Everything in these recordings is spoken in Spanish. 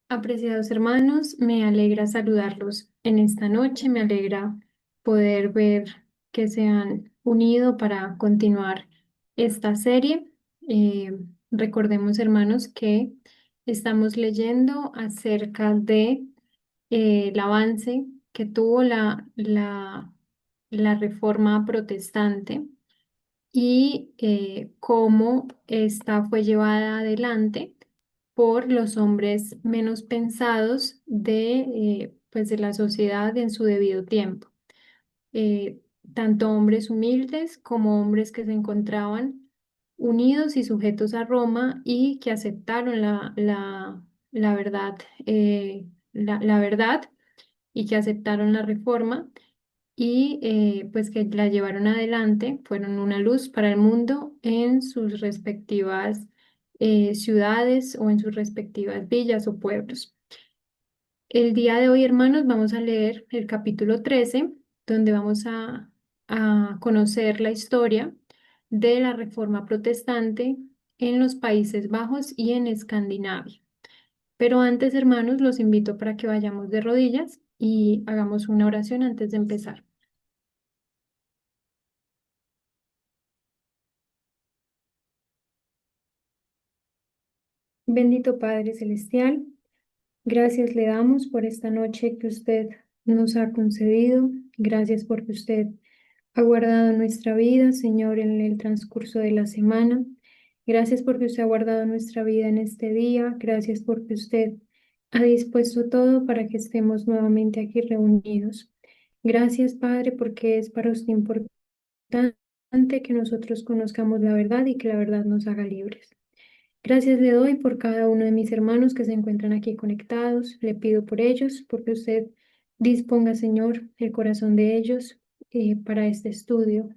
Apreciados hermanos, me alegra saludarlos en esta noche, me alegra poder ver que se han unido para continuar esta serie. Eh, Recordemos, hermanos, que estamos leyendo acerca de el avance que tuvo la reforma protestante y cómo esta fue llevada adelante por los hombres menos pensados pues de la sociedad en su debido tiempo. Eh, Tanto hombres humildes como hombres que se encontraban unidos y sujetos a Roma y que aceptaron la verdad, la verdad y que aceptaron la reforma y pues que la llevaron adelante, fueron una luz para el mundo en sus respectivas ciudades o en sus respectivas villas o pueblos. El día de hoy, hermanos, vamos a leer el capítulo 13, donde vamos a conocer la historia de la Reforma Protestante en los Países Bajos y en Escandinavia. Pero antes, hermanos, los invito para que vayamos de rodillas y hagamos una oración antes de empezar. Bendito Padre Celestial, gracias le damos por esta noche que usted nos ha concedido. Gracias porque usted ha guardado nuestra vida, Señor, en el transcurso de la semana. Gracias porque usted ha guardado nuestra vida en este día. Gracias porque usted ha dispuesto todo para que estemos nuevamente aquí reunidos. Gracias, Padre, porque es para usted importante que nosotros conozcamos la verdad y que la verdad nos haga libres. Gracias le doy por cada uno de mis hermanos que se encuentran aquí conectados. Le pido por ellos, porque usted disponga, Señor, el corazón de ellos para este estudio,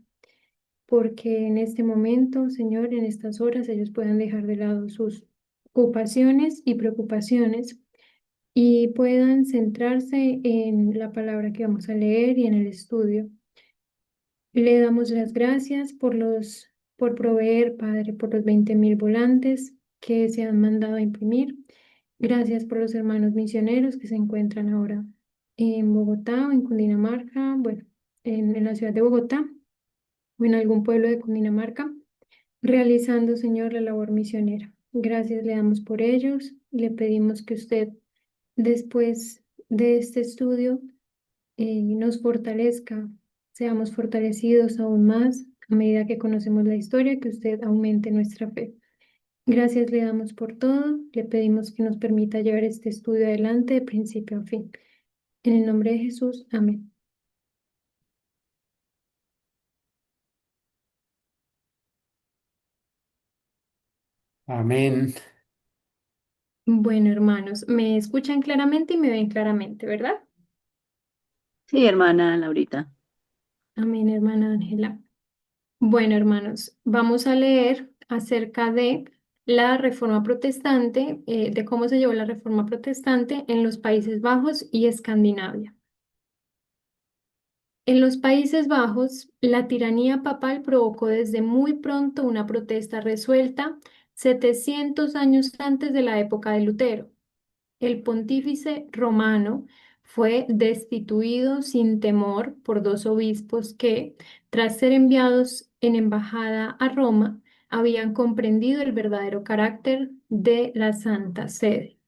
porque en este momento, Señor, en estas horas, ellos puedan dejar de lado sus ocupaciones y preocupaciones y puedan centrarse en la palabra que vamos a leer y en el estudio. Le damos las gracias por proveer, Padre, por los 20.000 volantes que se han mandado a imprimir. Gracias por los hermanos misioneros que se encuentran ahora en Bogotá o en Cundinamarca, bueno, en la ciudad de Bogotá o en algún pueblo de Cundinamarca, realizando, Señor, la labor misionera. Gracias le damos por ellos. Le pedimos que usted, después de este estudio, nos fortalezca, seamos fortalecidos aún más a medida que conocemos la historia, que usted aumente nuestra fe. Gracias le damos por todo, le pedimos que nos permita llevar este estudio adelante de principio a fin. En el nombre de Jesús, amén. Amén. Bueno, hermanos, me escuchan claramente y me ven claramente, ¿verdad? Sí, hermana Laurita. Amén, hermana Ángela. Bueno, hermanos, vamos a leer acerca de la Reforma Protestante, de cómo se llevó la Reforma Protestante en los Países Bajos y Escandinavia. En los Países Bajos, la tiranía papal provocó desde muy pronto una protesta resuelta 700 años antes de la época de Lutero. El pontífice romano fue destituido sin temor por dos obispos que, tras ser enviados en embajada a Roma, habían comprendido el verdadero carácter de la Santa Sede.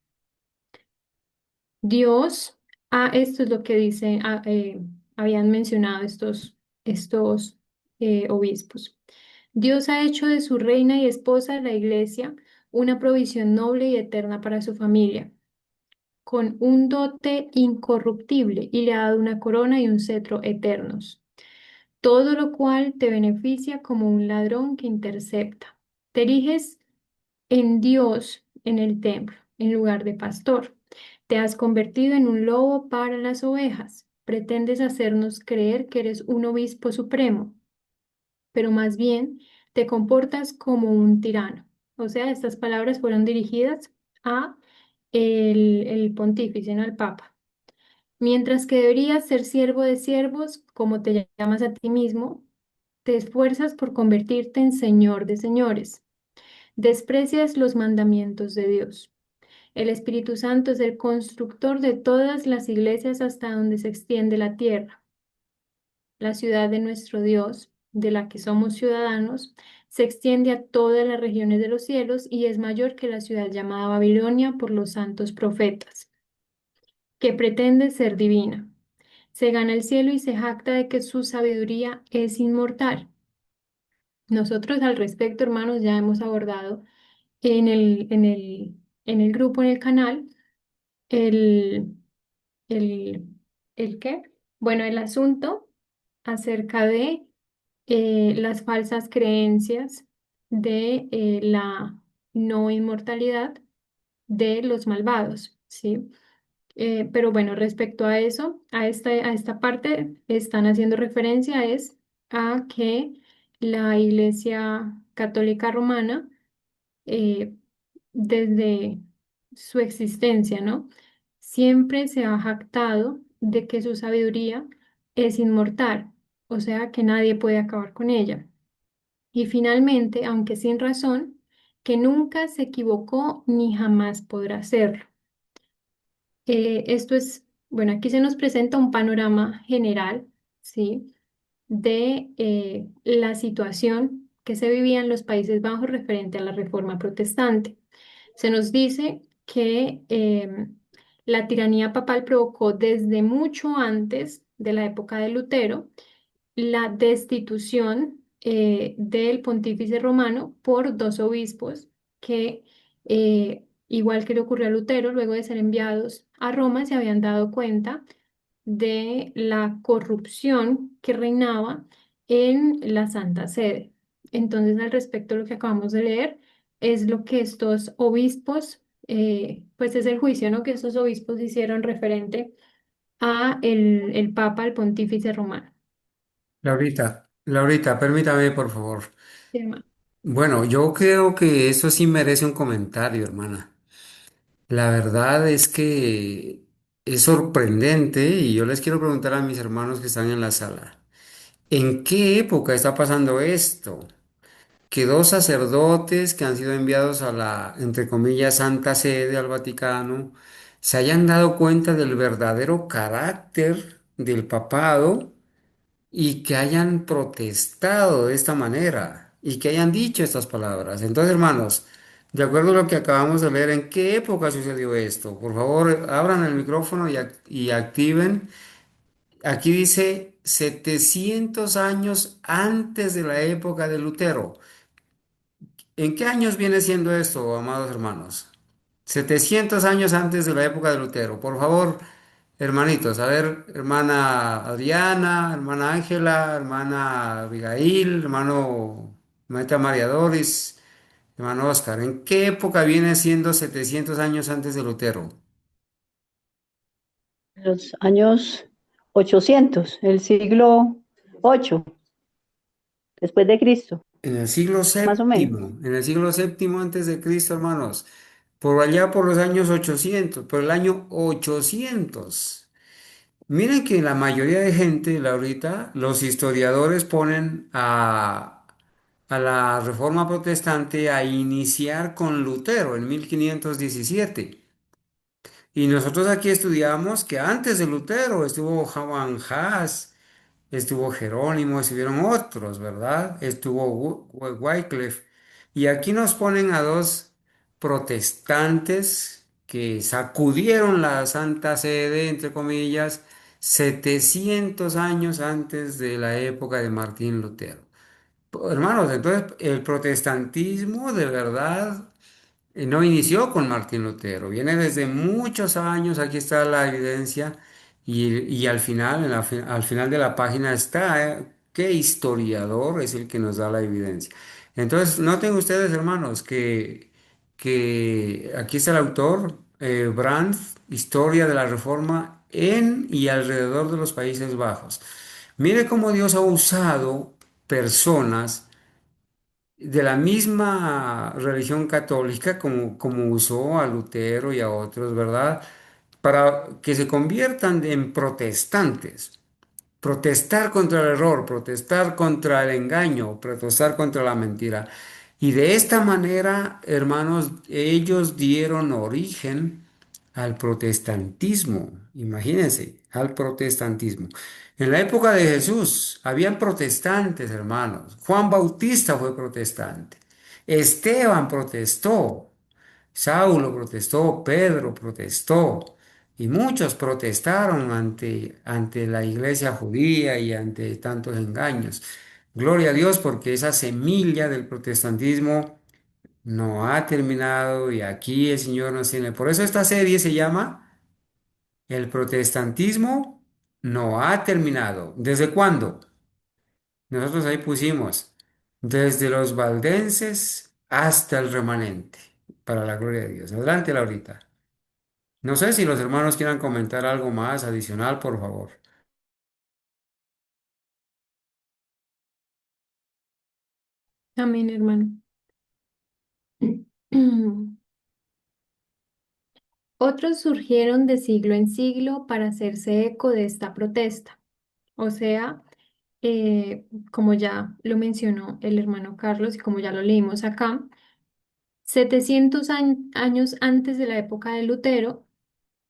Dios, esto es lo que dicen, habían mencionado estos obispos. Dios ha hecho de su reina y esposa, la Iglesia, una provisión noble y eterna para su familia con un dote incorruptible y le ha dado una corona y un cetro eternos, todo lo cual te beneficia como un ladrón que intercepta. Te eriges en Dios en el templo, en lugar de pastor. Te has convertido en un lobo para las ovejas. Pretendes hacernos creer que eres un obispo supremo, pero más bien te comportas como un tirano. O sea, estas palabras fueron dirigidas a el pontífice, no al papa. Mientras que deberías ser siervo de siervos, como te llamas a ti mismo, te esfuerzas por convertirte en señor de señores. Desprecias los mandamientos de Dios. El Espíritu Santo es el constructor de todas las iglesias hasta donde se extiende la tierra. La ciudad de nuestro Dios, de la que somos ciudadanos, se extiende a todas las regiones de los cielos y es mayor que la ciudad llamada Babilonia por los santos profetas, que pretende ser divina. Se gana el cielo y se jacta de que su sabiduría es inmortal. Nosotros al respecto, hermanos, ya hemos abordado en el grupo, en el canal, el, el, ¿el qué? Bueno, el asunto acerca de las falsas creencias de la no inmortalidad de los malvados, ¿sí? Pero bueno, respecto a eso, a esta parte, están haciendo referencia es a que la Iglesia Católica Romana, eh, desde su existencia, ¿no? Siempre se ha jactado de que su sabiduría es inmortal, o sea que nadie puede acabar con ella. Y finalmente, aunque sin razón, que nunca se equivocó ni jamás podrá hacerlo. Esto es, bueno, aquí se nos presenta un panorama general, ¿sí? De la situación que se vivía en los Países Bajos referente a la Reforma Protestante. Se nos dice que la tiranía papal provocó desde mucho antes de la época de Lutero la destitución del pontífice romano por dos obispos que, igual que le ocurrió a Lutero, luego de ser enviados a Roma, se habían dado cuenta de la corrupción que reinaba en la Santa Sede. Entonces, al respecto, lo que acabamos de leer es lo que estos obispos, pues es el juicio, ¿no? Que estos obispos hicieron referente a el Papa, el pontífice romano. Laurita, permítame, por favor. Sí, hermano. Bueno, yo creo que eso sí merece un comentario, hermana. La verdad es que es sorprendente y yo les quiero preguntar a mis hermanos que están en la sala, ¿en qué época está pasando esto? Que dos sacerdotes que han sido enviados a la, entre comillas, Santa Sede, al Vaticano, se hayan dado cuenta del verdadero carácter del papado y que hayan protestado de esta manera y que hayan dicho estas palabras. Entonces, hermanos, de acuerdo a lo que acabamos de leer, ¿en qué época sucedió esto? Por favor, abran el micrófono y activen. Aquí dice 700 años antes de la época de Lutero. ¿En qué años viene siendo esto, amados hermanos? 700 años antes de la época de Lutero. Por favor, hermanitos, a ver, hermana Adriana, hermana Ángela, hermana Abigail, hermanita María Doris, hermano Oscar, ¿en qué época viene siendo 700 años antes de Lutero? Los años 800, el siglo 8 después de Cristo, En el siglo más o menos. séptimo, en el siglo séptimo antes de Cristo, hermanos, por allá por los años 800, por el año 800. Miren que la mayoría de gente, Laurita, los historiadores ponen a la Reforma Protestante a iniciar con Lutero en 1517. Y nosotros aquí estudiamos que antes de Lutero estuvo Juan Hus, estuvo Jerónimo, estuvieron otros, ¿verdad? Estuvo Wycliffe. Y aquí nos ponen a dos protestantes que sacudieron la Santa Sede, entre comillas, 700 años antes de la época de Martín Lutero. Hermanos, entonces el protestantismo de verdad no inició con Martín Lutero, viene desde muchos años, aquí está la evidencia y al final, al final de la página está, ¿qué historiador es el que nos da la evidencia? Entonces, noten ustedes, hermanos, que aquí está el autor, Brandt, Historia de la Reforma en y alrededor de los Países Bajos. Mire cómo Dios ha usado personas de la misma religión católica como usó a Lutero y a otros, ¿verdad? Para que se conviertan en protestantes. Protestar contra el error, protestar contra el engaño, protestar contra la mentira. Y de esta manera, hermanos, ellos dieron origen al protestantismo. Imagínense, al protestantismo. En la época de Jesús habían protestantes, hermanos. Juan Bautista fue protestante. Esteban protestó. Saulo protestó. Pedro protestó. Y muchos protestaron ante la iglesia judía y ante tantos engaños. Gloria a Dios porque esa semilla del protestantismo no ha terminado y aquí el Señor nos tiene. Por eso esta serie se llama El protestantismo no ha terminado. ¿Desde cuándo? Nosotros ahí pusimos desde los valdenses hasta el remanente, para la gloria de Dios. Adelante, Laurita. No sé si los hermanos quieran comentar algo más adicional, por favor. Amén, hermano. Otros surgieron de siglo en siglo para hacerse eco de esta protesta. O sea, como ya lo mencionó el hermano Carlos y como ya lo leímos acá, 700 años antes de la época de Lutero,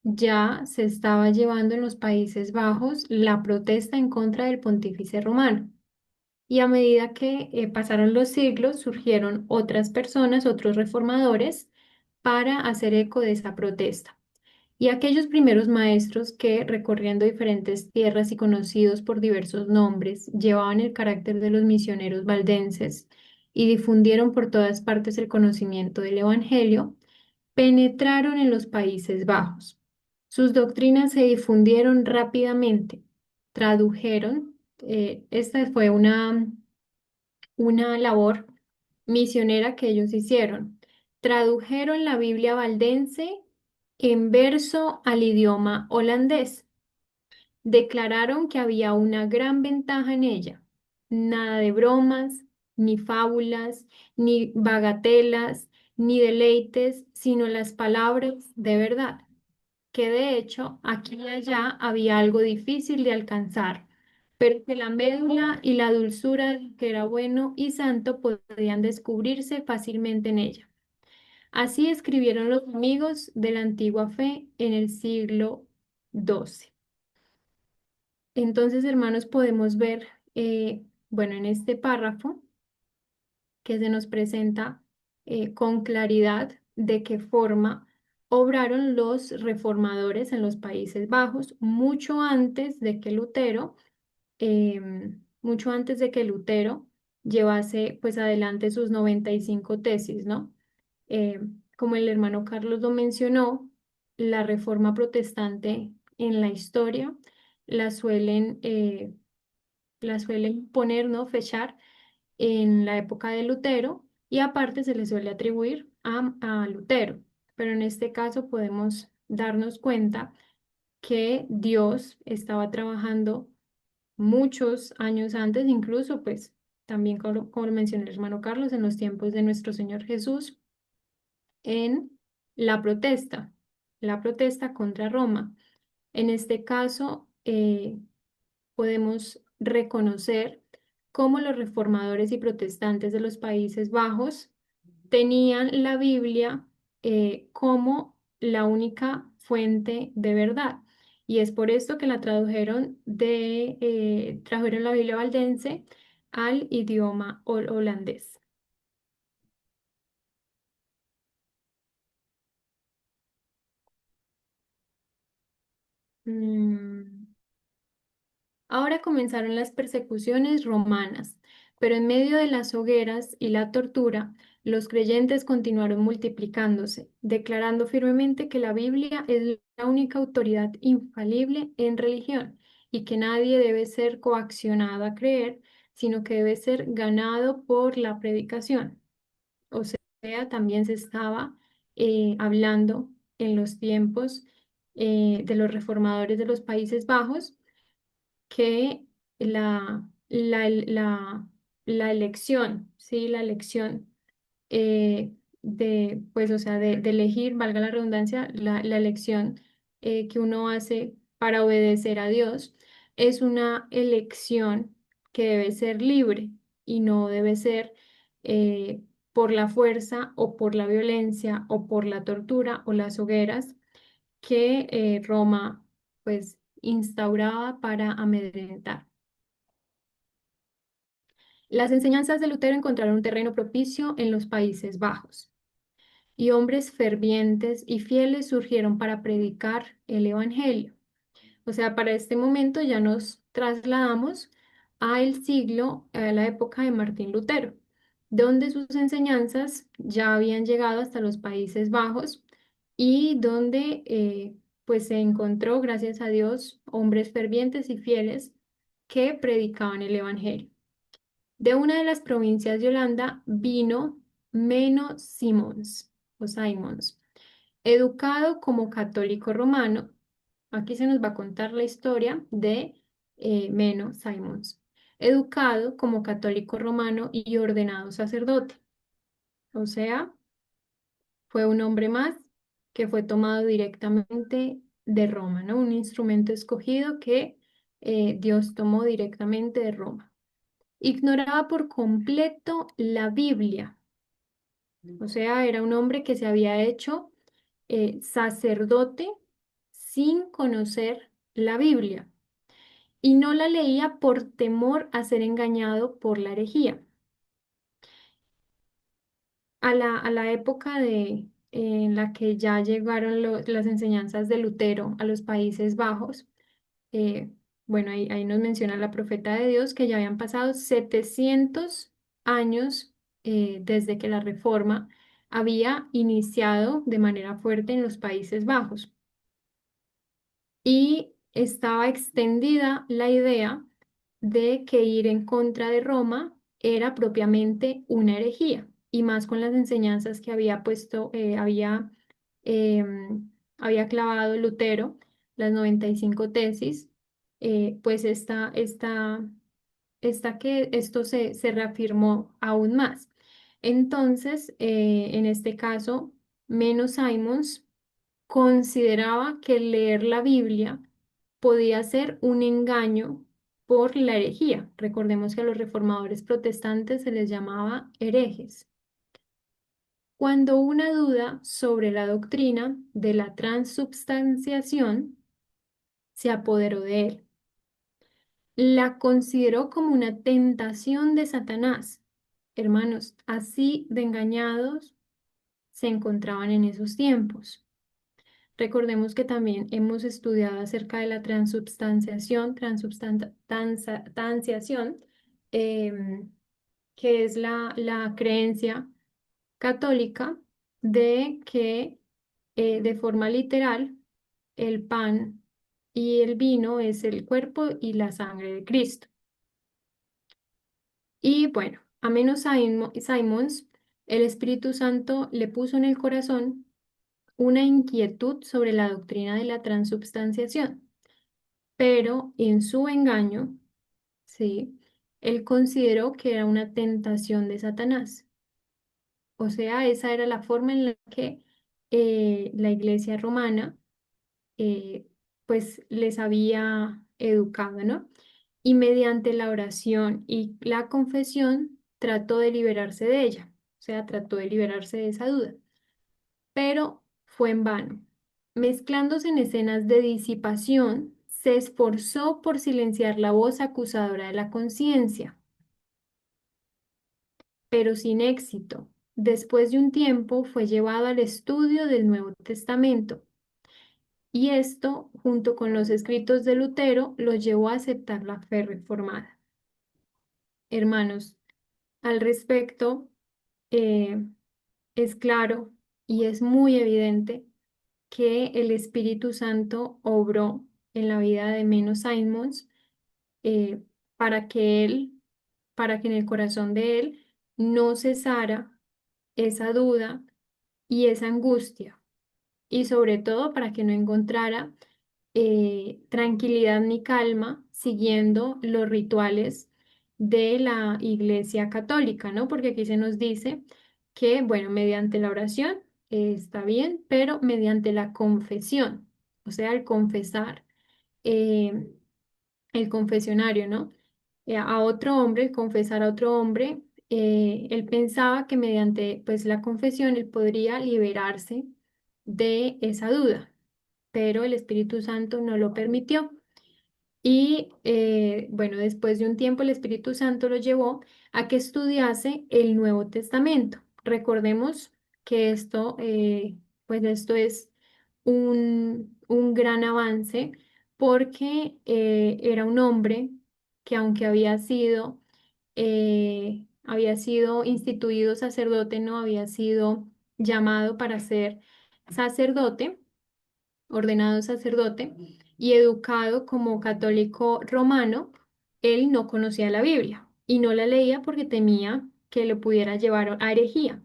ya se estaba llevando en los Países Bajos la protesta en contra del pontífice romano. Y a medida que pasaron los siglos, surgieron otras personas, otros reformadores, para hacer eco de esa protesta. Y aquellos primeros maestros que, recorriendo diferentes tierras y conocidos por diversos nombres, llevaban el carácter de los misioneros valdenses y difundieron por todas partes el conocimiento del Evangelio, penetraron en los Países Bajos. Sus doctrinas se difundieron rápidamente, tradujeron, esta fue una labor misionera que ellos hicieron. Tradujeron la Biblia valdense en verso al idioma holandés. Declararon que había una gran ventaja en ella. Nada de bromas, ni fábulas, ni bagatelas, ni deleites, sino las palabras de verdad, que de hecho aquí y allá había algo difícil de alcanzar, pero que la médula y la dulzura de lo que era bueno y santo podían descubrirse fácilmente en ella. Así escribieron los amigos de la antigua fe en el siglo XII. Entonces, hermanos, podemos ver, bueno, en este párrafo que se nos presenta con claridad de qué forma obraron los reformadores en los Países Bajos mucho antes de que Lutero llevase pues adelante sus 95 tesis, ¿no? Como el hermano Carlos lo mencionó, la reforma protestante en la historia la suelen, eh, la suelen poner, ¿no? Fechar en la época de Lutero y aparte se le suele atribuir a Lutero. Pero en este caso podemos darnos cuenta que Dios estaba trabajando muchos años antes, incluso pues también como lo mencionó el hermano Carlos, en los tiempos de nuestro Señor Jesús, en la protesta contra Roma. En este caso, podemos reconocer cómo los reformadores y protestantes de los Países Bajos tenían la Biblia como la única fuente de verdad. Y es por esto que la trajeron la Biblia valdense al idioma holandés. Mm, Ahora comenzaron las persecuciones romanas, pero en medio de las hogueras y la tortura, los creyentes continuaron multiplicándose, declarando firmemente que la Biblia es la única autoridad infalible en religión y que nadie debe ser coaccionado a creer, sino que debe ser ganado por la predicación. O sea, también se estaba hablando en los tiempos de los reformadores de los Países Bajos que la elección, ¿sí? La elección pues, o sea, de elegir, valga la redundancia, la elección que uno hace para obedecer a Dios es una elección que debe ser libre y no debe ser por la fuerza o por la violencia o por la tortura o las hogueras que Roma pues instauraba para amedrentar. Las enseñanzas de Lutero encontraron un terreno propicio en los Países Bajos y hombres fervientes y fieles surgieron para predicar el Evangelio. O sea, para este momento ya nos trasladamos a la época de Martín Lutero, donde sus enseñanzas ya habían llegado hasta los Países Bajos y donde pues se encontró, gracias a Dios, hombres fervientes y fieles que predicaban el Evangelio. De una de las provincias de Holanda vino Menno Simons o Simons, educado como católico romano. Aquí se nos va a contar la historia de Menno Simons, educado como católico romano y ordenado sacerdote. O sea, fue un hombre más que fue tomado directamente de Roma, ¿no? Un instrumento escogido que Dios tomó directamente de Roma. Ignoraba por completo la Biblia, o sea, era un hombre que se había hecho sacerdote sin conocer la Biblia y no la leía por temor a ser engañado por la herejía. A la época en la que ya llegaron las enseñanzas de Lutero a los Países Bajos, eh, bueno, ahí nos menciona la profeta de Dios que ya habían pasado 700 años desde que la reforma había iniciado de manera fuerte en los Países Bajos y estaba extendida la idea de que ir en contra de Roma era propiamente una herejía, y más con las enseñanzas que había puesto, había clavado Lutero, las 95 tesis, pues que esto se reafirmó aún más. Entonces, en este caso, Menos Simons consideraba que leer la Biblia podía ser un engaño por la herejía. Recordemos que a los reformadores protestantes se les llamaba herejes. Cuando una duda sobre la doctrina de la transubstanciación se apoderó de él, la consideró como una tentación de Satanás. Hermanos, así de engañados se encontraban en esos tiempos. Recordemos que también hemos estudiado acerca de la transubstanciación, em, que es la creencia católica de que de forma literal el pan y el vino es el cuerpo y la sangre de Cristo. Y bueno, a menos Simons, el Espíritu Santo le puso en el corazón una inquietud sobre la doctrina de la transubstanciación, pero en su engaño, sí, él consideró que era una tentación de Satanás. O sea, esa era la forma en la que la iglesia romana eh, pues les había educado, ¿no? Y mediante la oración y la confesión trató de liberarse de ella, o sea, trató de liberarse de esa duda, pero fue en vano. Mezclándose en escenas de disipación, se esforzó por silenciar la voz acusadora de la conciencia, pero sin éxito. Después de un tiempo fue llevado al estudio del Nuevo Testamento, y esto, junto con los escritos de Lutero, lo llevó a aceptar la fe reformada. Hermanos, al respecto, eh, es claro y es muy evidente que el Espíritu Santo obró en la vida de Menos Simons eh, para que para que en el corazón de él no cesara esa duda y esa angustia, y sobre todo para que no encontrara tranquilidad ni calma siguiendo los rituales de la Iglesia Católica, ¿no? Porque aquí se nos dice que, bueno, mediante la oración está bien, pero mediante la confesión, o sea, el confesar, eh, el confesionario, ¿no? A otro hombre, confesar a otro hombre él pensaba que mediante pues la confesión él podría liberarse de esa duda, pero el Espíritu Santo no lo permitió. Y bueno, después de un tiempo el Espíritu Santo lo llevó a que estudiase el Nuevo Testamento. Recordemos que pues esto es un gran avance porque era un hombre que aunque había sido instituido sacerdote, no había sido llamado para ser sacerdote, ordenado sacerdote y educado como católico romano, él no conocía la Biblia y no la leía porque temía que lo pudiera llevar a herejía.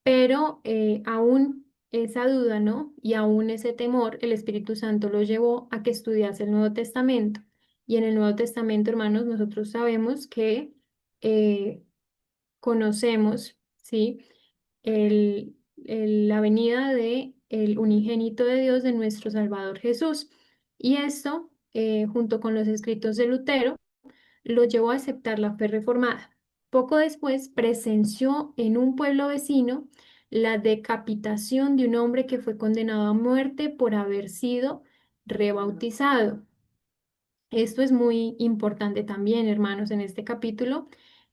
Pero aún esa duda, ¿no? Y aún ese temor, el Espíritu Santo lo llevó a que estudiase el Nuevo Testamento. Y en el Nuevo Testamento, hermanos, nosotros sabemos que eh, conocemos, ¿sí? La venida de el unigénito de Dios, de nuestro Salvador Jesús. Y esto, junto con los escritos de Lutero, lo llevó a aceptar la fe reformada. Poco después presenció en un pueblo vecino la decapitación de un hombre que fue condenado a muerte por haber sido rebautizado. Esto es muy importante también, hermanos. En este capítulo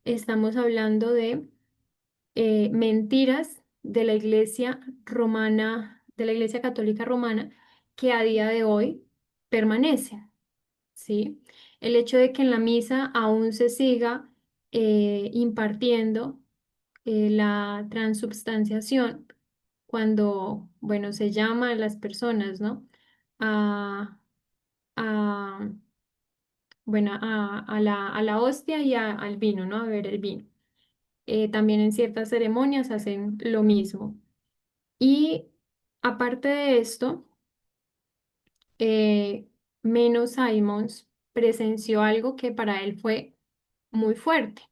estamos hablando de mentiras de la Iglesia romana, de la Iglesia Católica Romana, que a día de hoy permanecen, ¿sí? El hecho de que en la misa aún se siga impartiendo la transubstanciación cuando, bueno, se llama a las personas, ¿no? A, a, bueno, a la hostia y al vino, ¿no? A beber el vino. También en ciertas ceremonias hacen lo mismo. Y aparte de esto, eh, Menno Simons presenció algo que para él fue muy fuerte,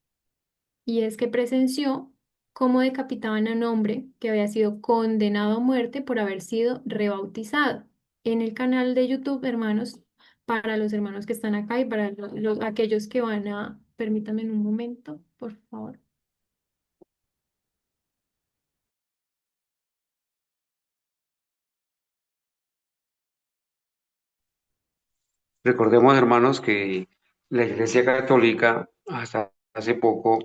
y es que presenció cómo decapitaban a un hombre que había sido condenado a muerte por haber sido rebautizado. En el canal de YouTube, hermanos, para los hermanos que están acá y para aquellos que van a, permítanme un momento, por favor. Recordemos, hermanos, que la Iglesia Católica hasta hace poco,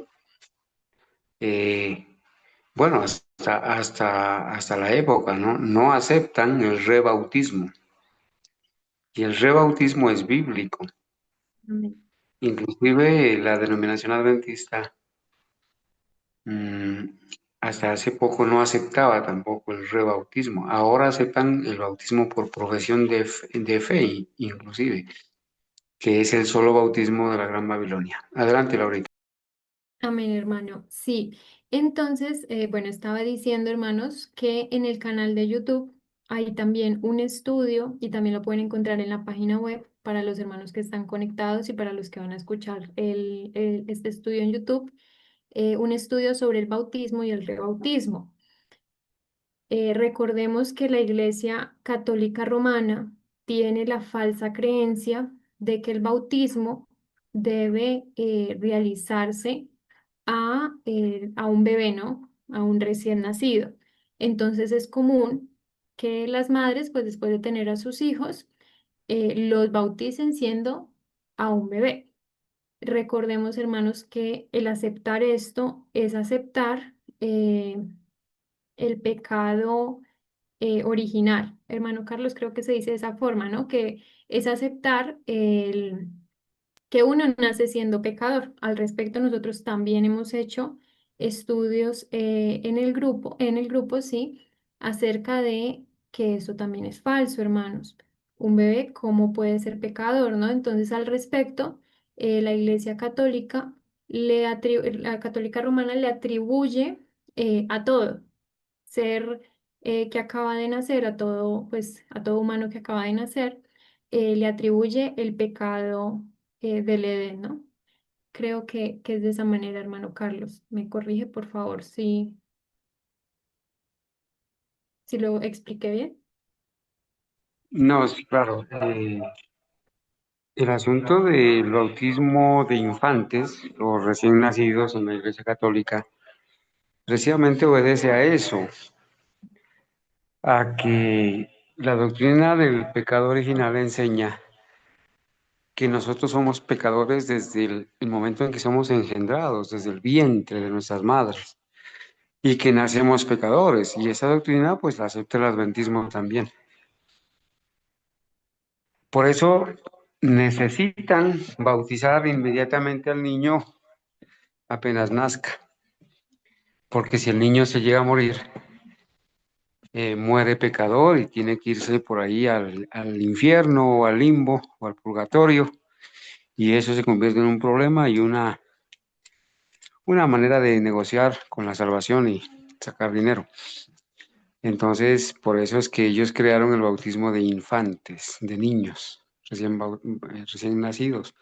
eh, bueno, hasta la época, ¿no? No aceptan el rebautismo. Y el rebautismo es bíblico. Amén. Inclusive la denominación adventista mm, hasta hace poco no aceptaba tampoco el rebautismo. Ahora aceptan el bautismo por profesión de fe, inclusive, que es el solo bautismo de la Gran Babilonia. Adelante, Laurita. Amén, hermano. Sí. Entonces, bueno, estaba diciendo, hermanos, que en el canal de YouTube hay también un estudio y también lo pueden encontrar en la página web para los hermanos que están conectados y para los que van a escuchar este estudio en YouTube, un estudio sobre el bautismo y el rebautismo. Recordemos que la Iglesia Católica Romana tiene la falsa creencia de que el bautismo debe realizarse a un bebé, ¿no? A un recién nacido. Entonces es común que las madres, pues después de tener a sus hijos, los bauticen siendo a un bebé. Recordemos, hermanos, que el aceptar esto es aceptar el pecado original. Hermano Carlos, creo que se dice de esa forma, ¿no? Que es aceptar que uno nace siendo pecador. Al respecto, nosotros también hemos hecho estudios en el grupo, sí, acerca de que eso también es falso, hermanos. Un bebé, ¿cómo puede ser pecador, no? Entonces, al respecto, la Iglesia Católica la Católica Romana le atribuye a todo ser que acaba de nacer, a todo, pues, a todo humano que acaba de nacer, le atribuye el pecado del Edén, ¿no? Creo que es de esa manera, hermano Carlos. ¿Me corrige, por favor, si lo expliqué bien? No, sí, claro. El asunto del bautismo de infantes o recién nacidos en la Iglesia Católica precisamente obedece a eso, a que la doctrina del pecado original enseña que nosotros somos pecadores desde el momento en que somos engendrados, desde el vientre de nuestras madres, y que nacemos pecadores. Y esa doctrina pues la acepta el adventismo también. Por eso necesitan bautizar inmediatamente al niño apenas nazca, porque si el niño se llega a morir, muere pecador y tiene que irse por ahí al infierno o al limbo o al purgatorio, y eso se convierte en un problema y una manera de negociar con la salvación y sacar dinero. Entonces, por eso es que ellos crearon el bautismo de infantes, de niños recién nacidos.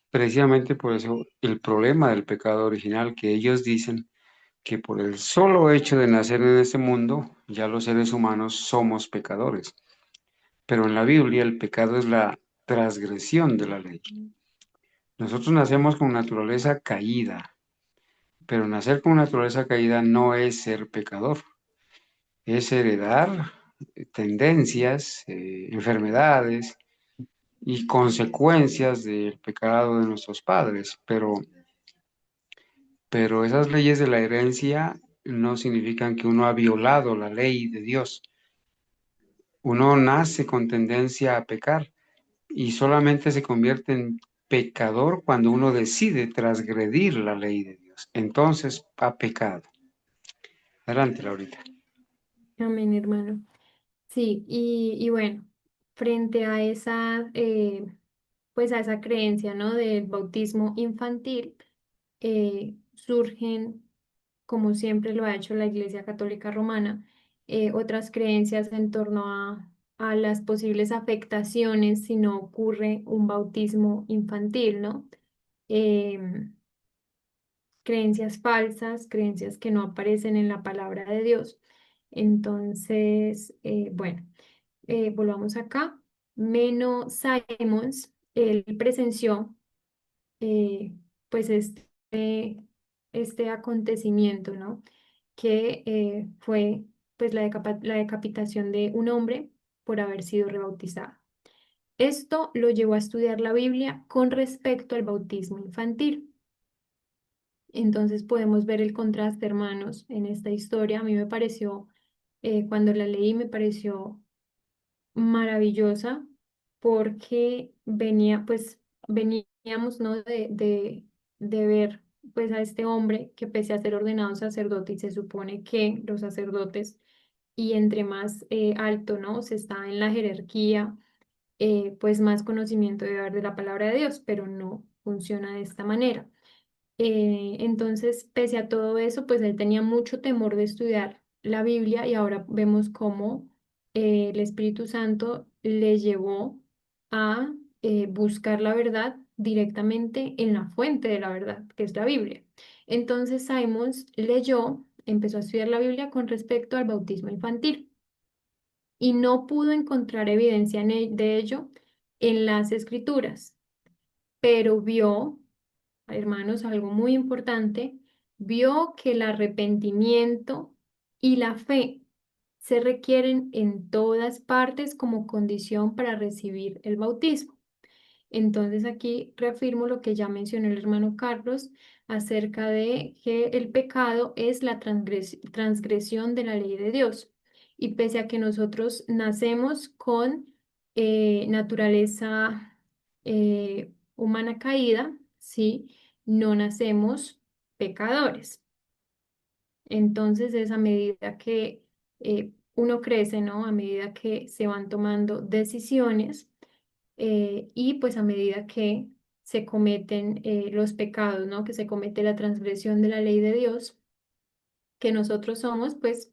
Precisamente por eso el problema del pecado original, que ellos dicen que por el solo hecho de nacer en este mundo, ya los seres humanos somos pecadores. Pero en la Biblia el pecado es la transgresión de la ley. Nosotros nacemos con naturaleza caída, pero nacer con naturaleza caída no es ser pecador, es heredar tendencias, enfermedades y consecuencias del pecado de nuestros padres, pero esas leyes de la herencia no significan que uno ha violado la ley de Dios. Uno nace con tendencia a pecar y solamente se convierte en pecador cuando uno decide transgredir la ley de Dios. Entonces ha pecado. Adelante, Laurita. Amén, hermano. Sí, y bueno, frente a esa, pues a esa creencia, ¿no? Del bautismo infantil, surgen, como siempre lo ha hecho la Iglesia Católica Romana, otras creencias en torno a las posibles afectaciones si no ocurre un bautismo infantil, ¿no? Em, Creencias falsas, creencias que no aparecen en la palabra de Dios. Entonces, bueno, volvamos acá. Menno Simons, él presenció pues este acontecimiento, ¿no? Que fue pues la decapitación de un hombre por haber sido rebautizado. Esto lo llevó a estudiar la Biblia con respecto al bautismo infantil. Entonces podemos ver el contraste, hermanos, en esta historia. A mí me pareció, cuando la leí, me pareció maravillosa porque veníamos, ¿no? De ver, pues, a este hombre que pese a ser ordenado sacerdote, y se supone que los sacerdotes, y entre más alto, ¿no? Se está en la jerarquía, pues más conocimiento debe haber de la palabra de Dios, pero no funciona de esta manera. Entonces, pese a todo eso, pues él tenía mucho temor de estudiar la Biblia, y ahora vemos cómo el Espíritu Santo le llevó a buscar la verdad directamente en la fuente de la verdad, que es la Biblia. Entonces, Simons empezó a estudiar la Biblia con respecto al bautismo infantil y no pudo encontrar evidencia de ello en las Escrituras, pero vio, hermanos, algo muy importante, vio que el arrepentimiento y la fe se requieren en todas partes como condición para recibir el bautismo. Entonces aquí reafirmo lo que ya mencionó el hermano Carlos acerca de que el pecado es la transgresión de la ley de Dios. Y pese a que nosotros nacemos con naturaleza humana caída, ¿sí? No nacemos pecadores. Entonces es a medida que uno crece, ¿no? A medida que se van tomando decisiones, y pues a medida que se cometen los pecados, ¿no? Que se comete la transgresión de la ley de Dios, que nosotros somos pues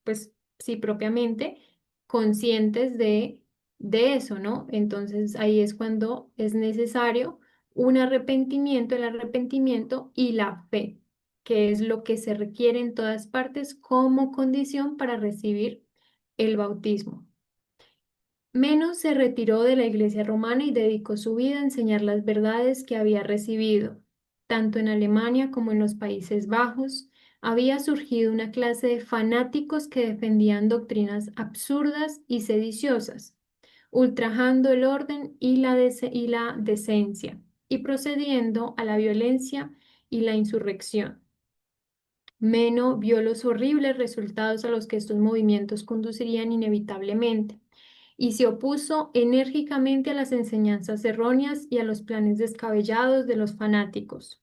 pues sí, propiamente conscientes de eso, ¿no? Entonces ahí es cuando es necesario un arrepentimiento, el arrepentimiento y la fe, que es lo que se requiere en todas partes como condición para recibir el bautismo. Meno se retiró de la Iglesia romana y dedicó su vida a enseñar las verdades que había recibido. Tanto en Alemania como en los Países Bajos había surgido una clase de fanáticos que defendían doctrinas absurdas y sediciosas, ultrajando el orden y y la decencia, y procediendo a la violencia y la insurrección. Meno vio los horribles resultados a los que estos movimientos conducirían inevitablemente y se opuso enérgicamente a las enseñanzas erróneas y a los planes descabellados de los fanáticos.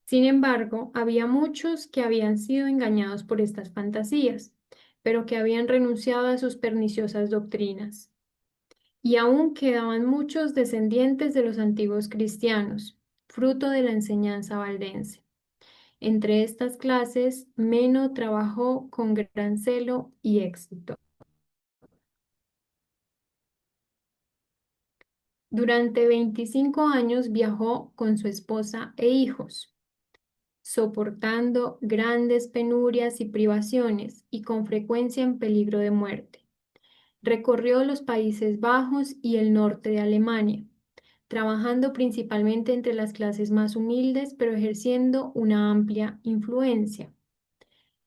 Sin embargo, había muchos que habían sido engañados por estas fantasías, pero que habían renunciado a sus perniciosas doctrinas. Y aún quedaban muchos descendientes de los antiguos cristianos, fruto de la enseñanza valdense. Entre estas clases, Meno trabajó con gran celo y éxito. Durante 25 años viajó con su esposa e hijos, soportando grandes penurias y privaciones y con frecuencia en peligro de muerte. Recorrió los Países Bajos y el norte de Alemania, trabajando principalmente entre las clases más humildes, pero ejerciendo una amplia influencia.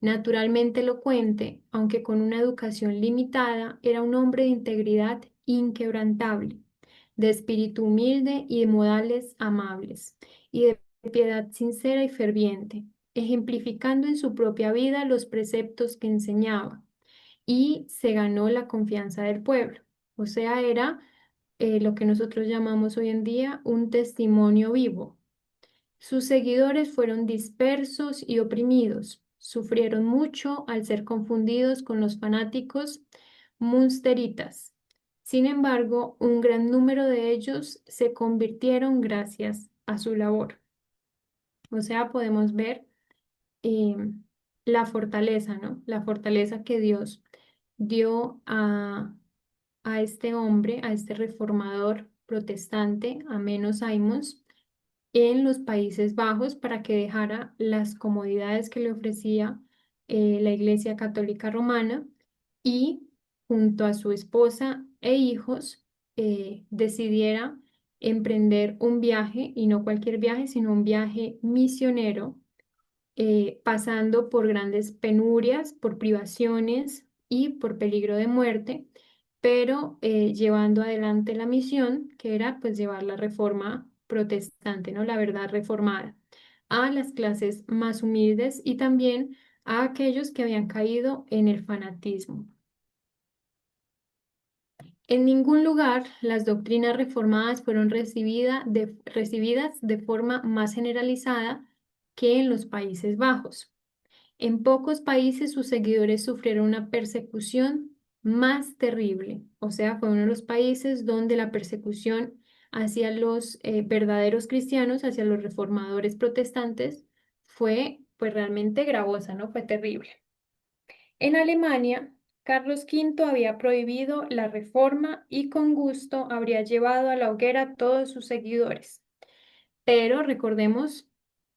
Naturalmente elocuente, aunque con una educación limitada, era un hombre de integridad inquebrantable, de espíritu humilde y de modales amables, y de piedad sincera y ferviente, ejemplificando en su propia vida los preceptos que enseñaba, y se ganó la confianza del pueblo. O sea, era lo que nosotros llamamos hoy en día un testimonio vivo. Sus seguidores fueron dispersos y oprimidos, sufrieron mucho al ser confundidos con los fanáticos munsteritas. Sin embargo, un gran número de ellos se convirtieron gracias a su labor. O sea, podemos ver eh, la fortaleza, ¿no? La fortaleza que Dios dio a este hombre, a este reformador protestante, a Menos Simons, en los Países Bajos para que dejara las comodidades que le ofrecía la Iglesia Católica Romana y junto a su esposa e hijos decidiera emprender un viaje, y no cualquier viaje, sino un viaje misionero, pasando por grandes penurias, por privaciones y por peligro de muerte, pero llevando adelante la misión que era pues llevar la reforma protestante, ¿no? La verdad reformada a las clases más humildes y también a aquellos que habían caído en el fanatismo. En ningún lugar las doctrinas reformadas fueron recibidas de forma más generalizada que en los Países Bajos. En pocos países sus seguidores sufrieron una persecución más terrible, o sea, fue uno de los países donde la persecución hacia los verdaderos cristianos, hacia los reformadores protestantes, fue pues realmente gravosa, ¿no? Fue terrible. En Alemania, Carlos V había prohibido la reforma y con gusto habría llevado a la hoguera a todos sus seguidores. Pero recordemos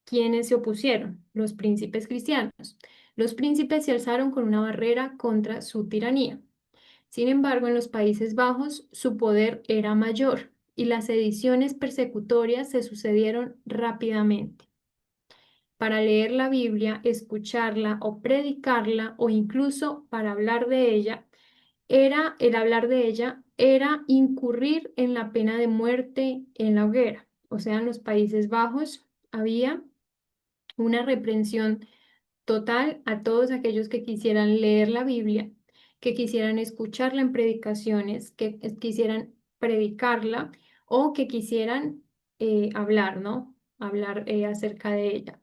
quiénes se opusieron, los príncipes cristianos. Los príncipes se alzaron con una barrera contra su tiranía. Sin embargo, en los Países Bajos su poder era mayor y las sediciones persecutorias se sucedieron rápidamente. Para leer la Biblia, escucharla o predicarla o incluso para hablar de ella, el hablar de ella era incurrir en la pena de muerte en la hoguera. O sea, en los Países Bajos había una reprensión total a todos aquellos que quisieran leer la Biblia, que quisieran escucharla en predicaciones, que quisieran predicarla o que quisieran hablar, ¿no? Hablar acerca de ella.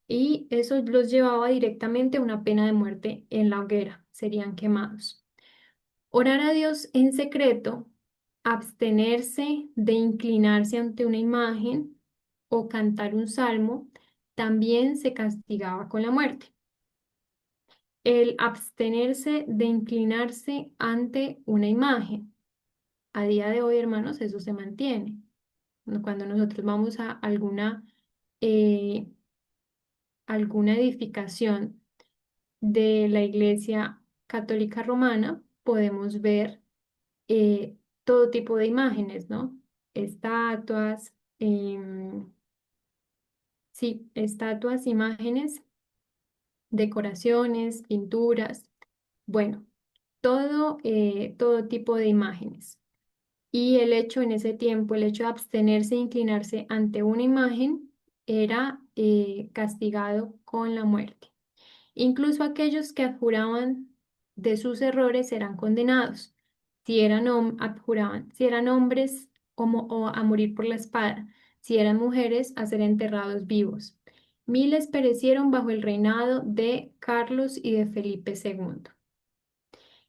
Y eso los llevaba directamente a una pena de muerte en la hoguera, serían quemados. Orar a Dios en secreto, abstenerse de inclinarse ante una imagen o cantar un salmo, también se castigaba con la muerte. El abstenerse de inclinarse ante una imagen. A día de hoy, hermanos, eso se mantiene. Cuando nosotros vamos a eh, alguna edificación de la Iglesia Católica Romana, podemos ver todo tipo de imágenes, ¿no? Estatuas, sí, estatuas, imágenes, decoraciones, pinturas, bueno, todo tipo de imágenes. Y el hecho en ese tiempo, el hecho de abstenerse e inclinarse ante una imagen era castigado con la muerte. Incluso aquellos que abjuraban de sus errores eran condenados. Abjuraban, si eran hombres o a morir por la espada, si eran mujeres a ser enterrados vivos. Miles perecieron bajo el reinado de Carlos y de Felipe II.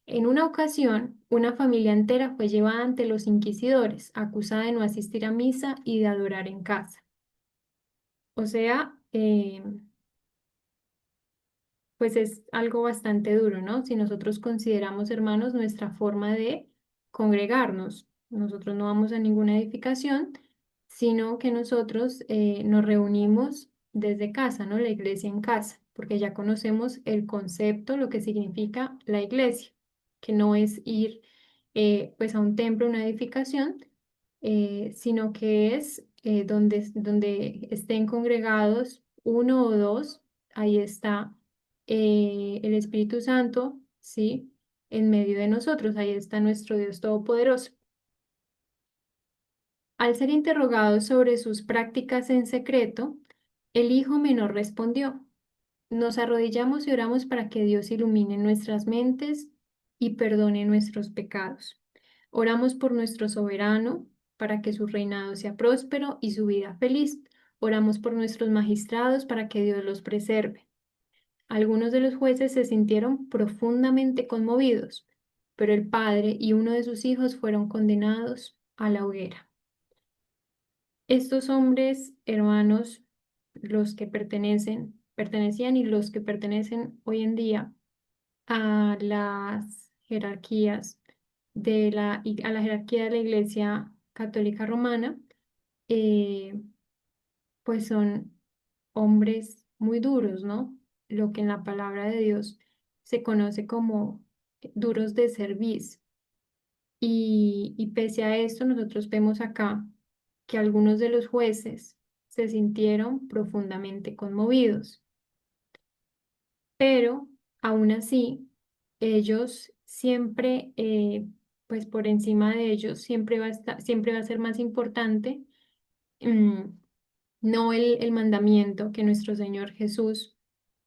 En una ocasión, una familia entera fue llevada ante los inquisidores, acusada de no asistir a misa y de adorar en casa. O sea, pues es algo bastante duro, ¿no? Si nosotros consideramos, hermanos, nuestra forma de congregarnos. Nosotros no vamos a ninguna edificación, sino que nosotros nos reunimos desde casa, ¿no? La iglesia en casa, porque ya conocemos el concepto, lo que significa la iglesia, que no es ir pues a un templo, una edificación, sino que es donde estén congregados uno o dos, ahí está el Espíritu Santo, ¿sí? En medio de nosotros, ahí está nuestro Dios Todopoderoso. Al ser interrogado sobre sus prácticas en secreto, el hijo menor respondió: nos arrodillamos y oramos para que Dios ilumine nuestras mentes y perdone nuestros pecados. Oramos por nuestro soberano, para que su reinado sea próspero y su vida feliz. Oramos por nuestros magistrados, para que Dios los preserve. Algunos de los jueces se sintieron profundamente conmovidos, pero el padre y uno de sus hijos fueron condenados a la hoguera. Estos hombres, hermanos, los que pertenecían y los que pertenecen hoy en día a las jerarquías a la jerarquía de la Iglesia Católica Romana, eh, pues son hombres muy duros, ¿no? Lo que en la palabra de Dios se conoce como duros de cerviz. Y pese a esto, nosotros vemos acá que algunos de los jueces se sintieron profundamente conmovidos, pero aún así, ellos siempre, pues por encima de ellos, siempre va a ser más importante, mm, no el mandamiento que nuestro Señor Jesús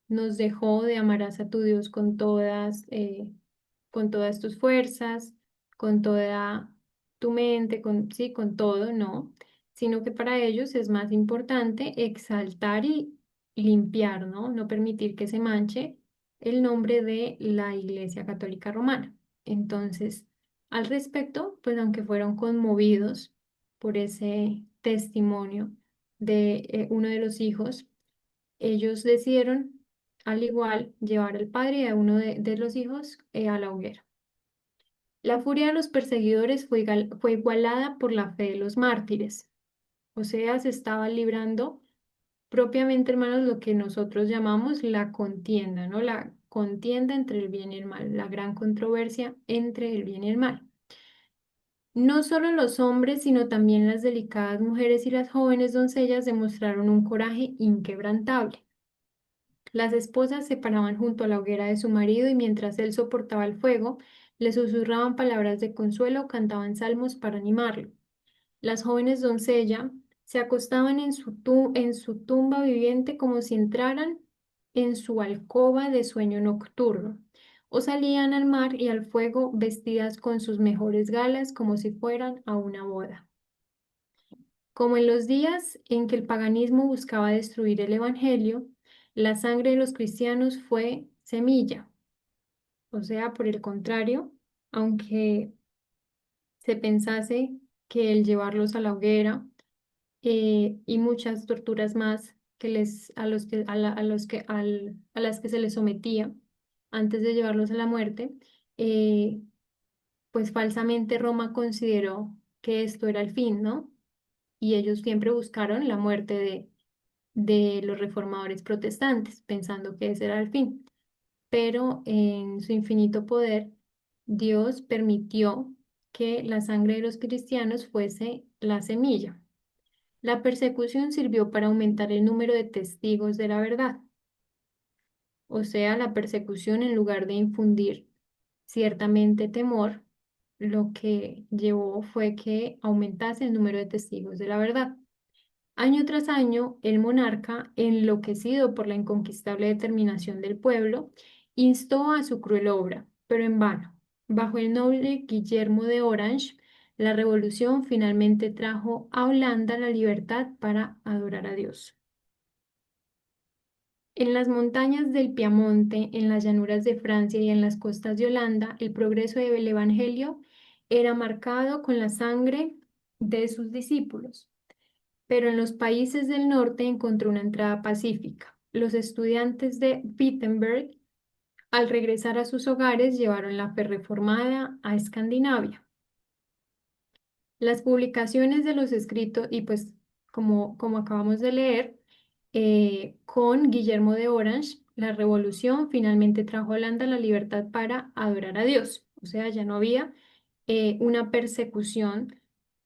nos dejó de amarás a tu Dios con todas tus fuerzas, con toda tu mente, sí, con todo, no, sino que para ellos es más importante exaltar y limpiar, ¿no? No permitir que se manche el nombre de la Iglesia Católica Romana. Entonces, al respecto, pues aunque fueron conmovidos por ese testimonio de uno de los hijos, ellos decidieron, al igual, llevar al padre y a uno de los hijos a la hoguera. La furia de los perseguidores fue igualada por la fe de los mártires. O sea, se estaba librando propiamente, hermanos, lo que nosotros llamamos la contienda, ¿no? La contienda entre el bien y el mal, la gran controversia entre el bien y el mal. No solo los hombres, sino también las delicadas mujeres y las jóvenes doncellas demostraron un coraje inquebrantable. Las esposas se paraban junto a la hoguera de su marido y mientras él soportaba el fuego, le susurraban palabras de consuelo o cantaban salmos para animarlo. Las jóvenes doncellas se acostaban en su tumba viviente como si entraran en su alcoba de sueño nocturno, o salían al mar y al fuego vestidas con sus mejores galas como si fueran a una boda. Como en los días en que el paganismo buscaba destruir el Evangelio, la sangre de los cristianos fue semilla. O sea, por el contrario, aunque se pensase que el llevarlos a la hoguera y muchas torturas más que les, a los que, a los que, a las que se les sometía antes de llevarlos a la muerte, eh, pues falsamente Roma consideró que esto era el fin, ¿no? Y ellos siempre buscaron la muerte de los reformadores protestantes, pensando que ese era el fin. Pero en su infinito poder, Dios permitió que la sangre de los cristianos fuese la semilla. La persecución sirvió para aumentar el número de testigos de la verdad. O sea, la persecución, en lugar de infundir ciertamente temor, lo que llevó fue que aumentase el número de testigos de la verdad. Año tras año, el monarca, enloquecido por la inconquistable determinación del pueblo, instó a su cruel obra, pero en vano. Bajo el noble Guillermo de Orange, la revolución finalmente trajo a Holanda la libertad para adorar a Dios. En las montañas del Piamonte, en las llanuras de Francia y en las costas de Holanda, el progreso del Evangelio era marcado con la sangre de sus discípulos. Pero en los países del norte encontró una entrada pacífica. Los estudiantes de Wittenberg, al regresar a sus hogares, llevaron la fe reformada a Escandinavia. Las publicaciones de los escritos, y pues como acabamos de leer, con Guillermo de Orange, la revolución finalmente trajo a Holanda la libertad para adorar a Dios. O sea, ya no había una persecución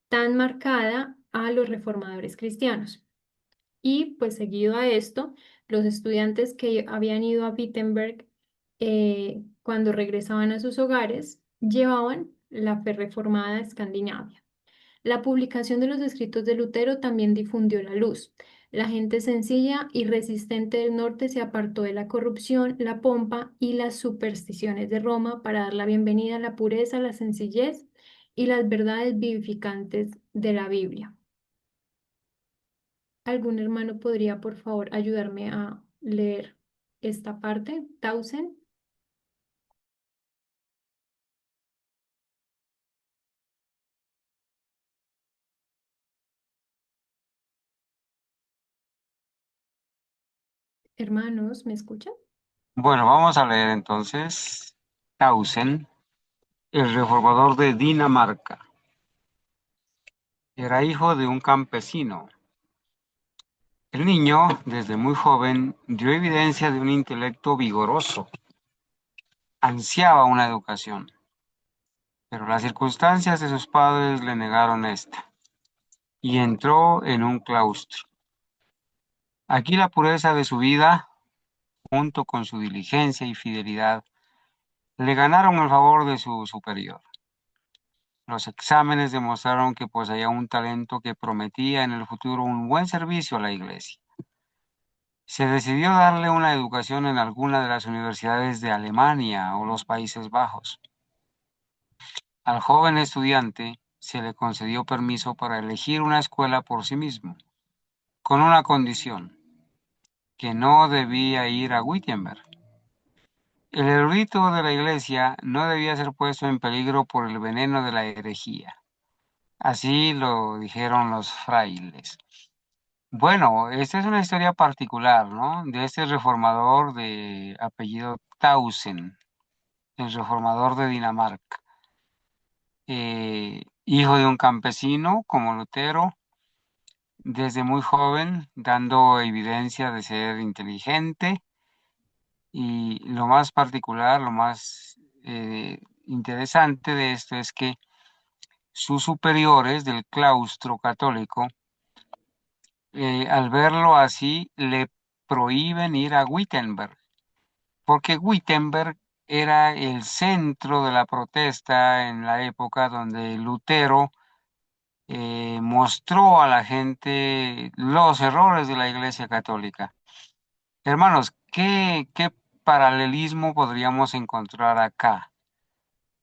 tan marcada a los reformadores cristianos. Y pues seguido a esto, los estudiantes que habían ido a Wittenberg, cuando regresaban a sus hogares, llevaban la fe reformada a Escandinavia. La publicación de los escritos de Lutero también difundió la luz. La gente sencilla y resistente del norte se apartó de la corrupción, la pompa y las supersticiones de Roma para dar la bienvenida a la pureza, la sencillez y las verdades vivificantes de la Biblia. ¿Algún hermano podría, por favor, ayudarme a leer esta parte? Tausen. Hermanos, ¿me escuchan? Bueno, vamos a leer entonces Tausen, el reformador de Dinamarca. Era hijo de un campesino. El niño, desde muy joven, dio evidencia de un intelecto vigoroso. Ansiaba una educación, pero las circunstancias de sus padres le negaron esta, y entró en un claustro. Aquí la pureza de su vida, junto con su diligencia y fidelidad, le ganaron el favor de su superior. Los exámenes demostraron que poseía un talento que prometía en el futuro un buen servicio a la iglesia. Se decidió darle una educación en alguna de las universidades de Alemania o los Países Bajos. Al joven estudiante se le concedió permiso para elegir una escuela por sí mismo, con una condición, que no debía ir a Wittenberg. El erudito de la iglesia no debía ser puesto en peligro por el veneno de la herejía. Así lo dijeron los frailes. Bueno, esta es una historia particular, ¿no? De este reformador de apellido Tausen, el reformador de Dinamarca. Hijo de un campesino como Lutero, desde muy joven, dando evidencia de ser inteligente y lo más particular, lo más interesante de esto es que sus superiores del claustro católico, al verlo así, le prohíben ir a Wittenberg, porque Wittenberg era el centro de la protesta en la época donde Lutero mostró a la gente los errores de la Iglesia Católica. Hermanos, ¿qué paralelismo podríamos encontrar acá?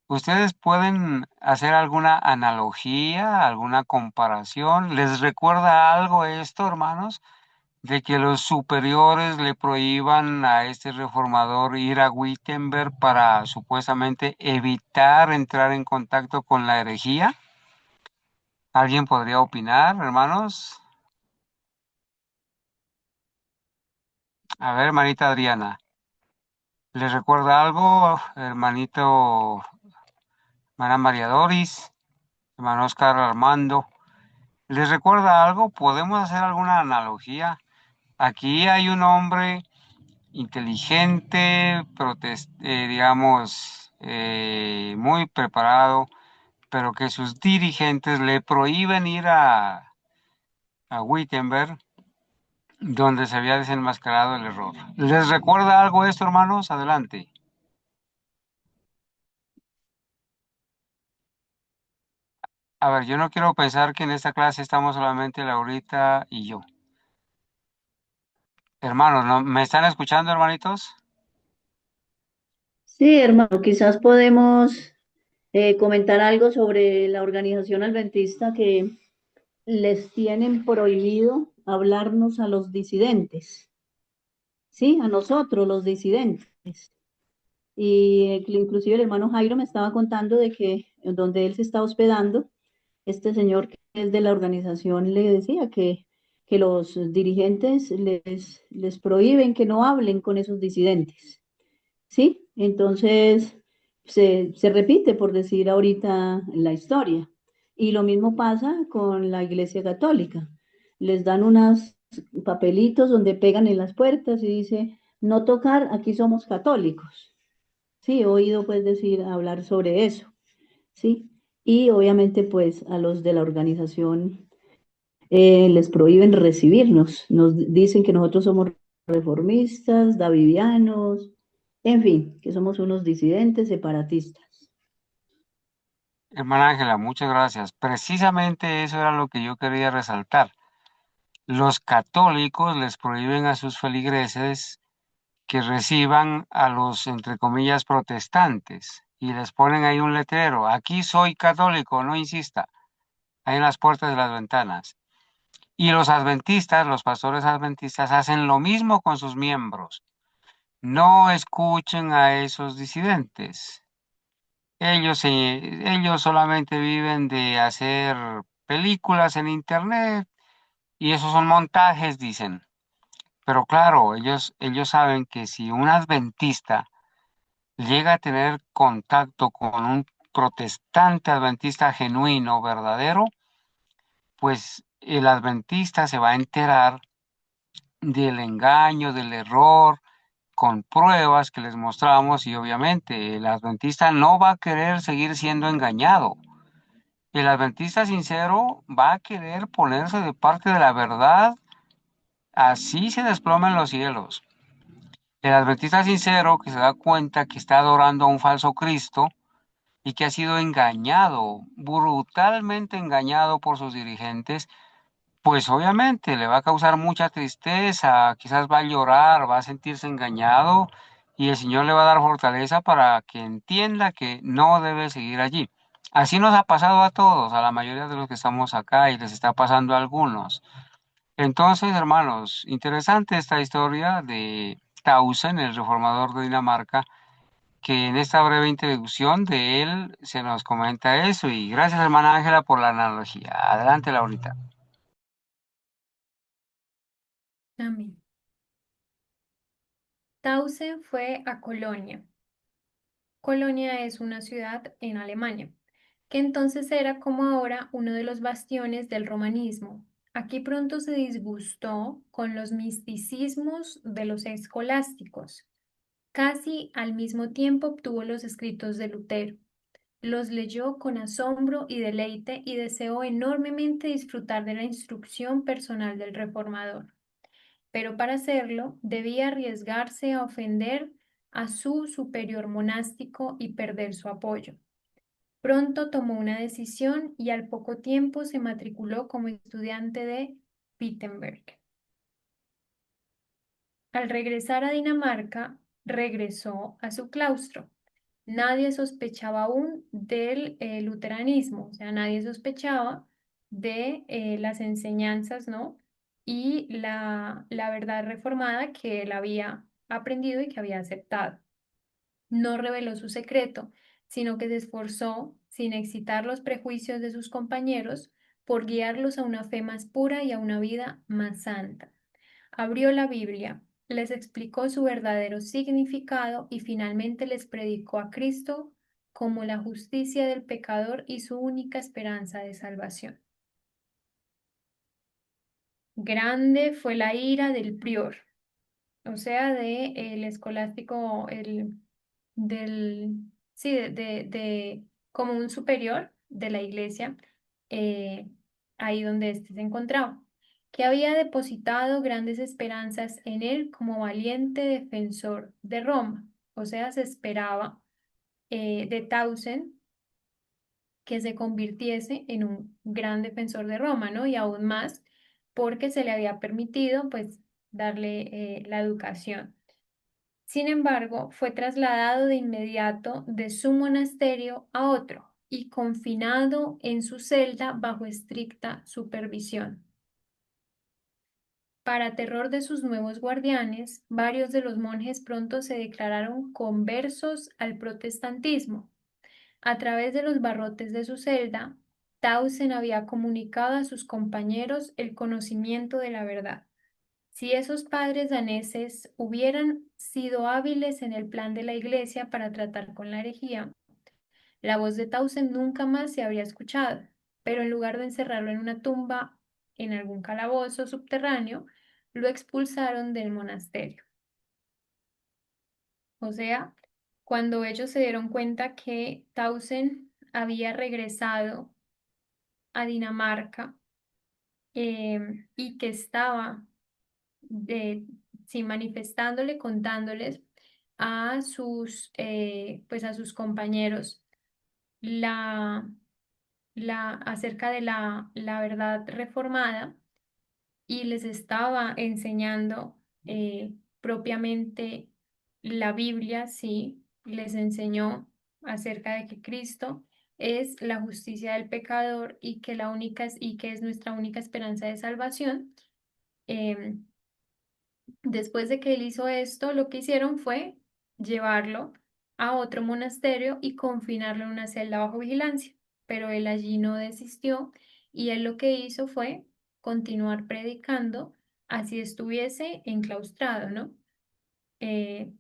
¿Ustedes pueden hacer alguna analogía, alguna comparación? ¿Les recuerda algo esto, hermanos? De que los superiores le prohíban a este reformador ir a Wittenberg para supuestamente evitar entrar en contacto con la herejía. ¿Alguien podría opinar, hermanos? A ver, hermanita Adriana, ¿les recuerda algo, hermanito, hermana María Doris, hermano Oscar Armando? ¿Les recuerda algo? ¿Podemos hacer alguna analogía? Aquí hay un hombre inteligente, digamos, muy preparado, pero que sus dirigentes le prohíben ir a Wittenberg, donde se había desenmascarado el error. ¿Les recuerda algo esto, hermanos? Adelante. A ver, yo no quiero pensar que en esta clase estamos solamente Laurita y yo. Hermanos, ¿no? ¿Me están escuchando, hermanitos? Sí, hermano, quizás podemos comentar algo sobre la organización adventista que les tienen prohibido hablarnos a los disidentes, ¿sí? A nosotros, los disidentes. Y inclusive el hermano Jairo me estaba contando de que donde él se está hospedando, este señor que es de la organización le decía que los dirigentes les prohíben que no hablen con esos disidentes, ¿sí? Entonces se repite, por decir ahorita, la historia. Y lo mismo pasa con la Iglesia Católica. Les dan unos papelitos donde pegan en las puertas y dice, no tocar, aquí somos católicos. Sí, he oído pues decir, hablar sobre eso, ¿sí? Y obviamente pues a los de la organización les prohíben recibirnos, nos dicen que nosotros somos reformistas, davidianos, en fin, que somos unos disidentes separatistas. Hermana Ángela, muchas gracias. Precisamente eso era lo que yo quería resaltar. Los católicos les prohíben a sus feligreses que reciban a los, entre comillas, protestantes y les ponen ahí un letrero. Aquí soy católico, no insista. Ahí en las puertas de las ventanas. Y los adventistas, los pastores adventistas, hacen lo mismo con sus miembros. No escuchen a esos disidentes. Ellos solamente viven de hacer películas en internet y esos son montajes, dicen. Pero claro, ellos saben que si un adventista llega a tener contacto con un protestante adventista genuino, verdadero, pues el adventista se va a enterar del engaño, del error, con pruebas que les mostramos y obviamente el adventista no va a querer seguir siendo engañado. El adventista sincero va a querer ponerse de parte de la verdad, así se desplomen los cielos. El adventista sincero que se da cuenta que está adorando a un falso Cristo y que ha sido engañado, brutalmente engañado por sus dirigentes, pues obviamente le va a causar mucha tristeza, quizás va a llorar, va a sentirse engañado y el Señor le va a dar fortaleza para que entienda que no debe seguir allí. Así nos ha pasado a todos, a la mayoría de los que estamos acá y les está pasando a algunos. Entonces, hermanos, interesante esta historia de Tausen, el reformador de Dinamarca, que en esta breve introducción de él se nos comenta eso. Y gracias, hermana Ángela, por la analogía. Adelante, Laurita. Amén. Tausen fue a Colonia. Colonia es una ciudad en Alemania, que entonces era como ahora uno de los bastiones del romanismo. Aquí pronto se disgustó con los misticismos de los escolásticos. Casi al mismo tiempo obtuvo los escritos de Lutero. Los leyó con asombro y deleite y deseó enormemente disfrutar de la instrucción personal del reformador. Pero para hacerlo debía arriesgarse a ofender a su superior monástico y perder su apoyo. Pronto tomó una decisión y al poco tiempo se matriculó como estudiante de Wittenberg. Al regresar a Dinamarca, regresó a su claustro. Nadie sospechaba aún del luteranismo, o sea, nadie sospechaba de las enseñanzas, ¿no? Y la verdad reformada que él había aprendido y que había aceptado. No reveló su secreto, sino que se esforzó, sin excitar los prejuicios de sus compañeros, por guiarlos a una fe más pura y a una vida más santa. Abrió la Biblia, les explicó su verdadero significado y finalmente les predicó a Cristo como la justicia del pecador y su única esperanza de salvación. Grande fue la ira del prior, o sea, de el escolástico, el del, sí, de como un superior de la iglesia, eh, ahí donde éste se encontraba, que había depositado grandes esperanzas en él como valiente defensor de Roma. O sea, se esperaba de Tausen que se convirtiese en un gran defensor de Roma, ¿no? Y aún más porque se le había permitido, pues, darle la educación. Sin embargo, fue trasladado de inmediato de su monasterio a otro y confinado en su celda bajo estricta supervisión. Para terror de sus nuevos guardianes, varios de los monjes pronto se declararon conversos al protestantismo. A través de los barrotes de su celda, Tausen había comunicado a sus compañeros el conocimiento de la verdad. Si esos padres daneses hubieran sido hábiles en el plan de la Iglesia para tratar con la herejía, la voz de Tausen nunca más se habría escuchado, pero en lugar de encerrarlo en una tumba, en algún calabozo subterráneo, lo expulsaron del monasterio. O sea, cuando ellos se dieron cuenta que Tausen había regresado a Dinamarca, y que estaba de, sí, manifestándole, contándoles pues a sus compañeros la, acerca de la verdad reformada, y les estaba enseñando propiamente la Biblia, sí, les enseñó acerca de que Cristo es la justicia del pecador y que y que es nuestra única esperanza de salvación. em, Después de que él hizo esto, lo que hicieron fue llevarlo a otro monasterio y confinarlo en una celda bajo vigilancia. Pero él allí no desistió y él lo que hizo fue continuar predicando, así estuviese enclaustrado, ¿no? Eh,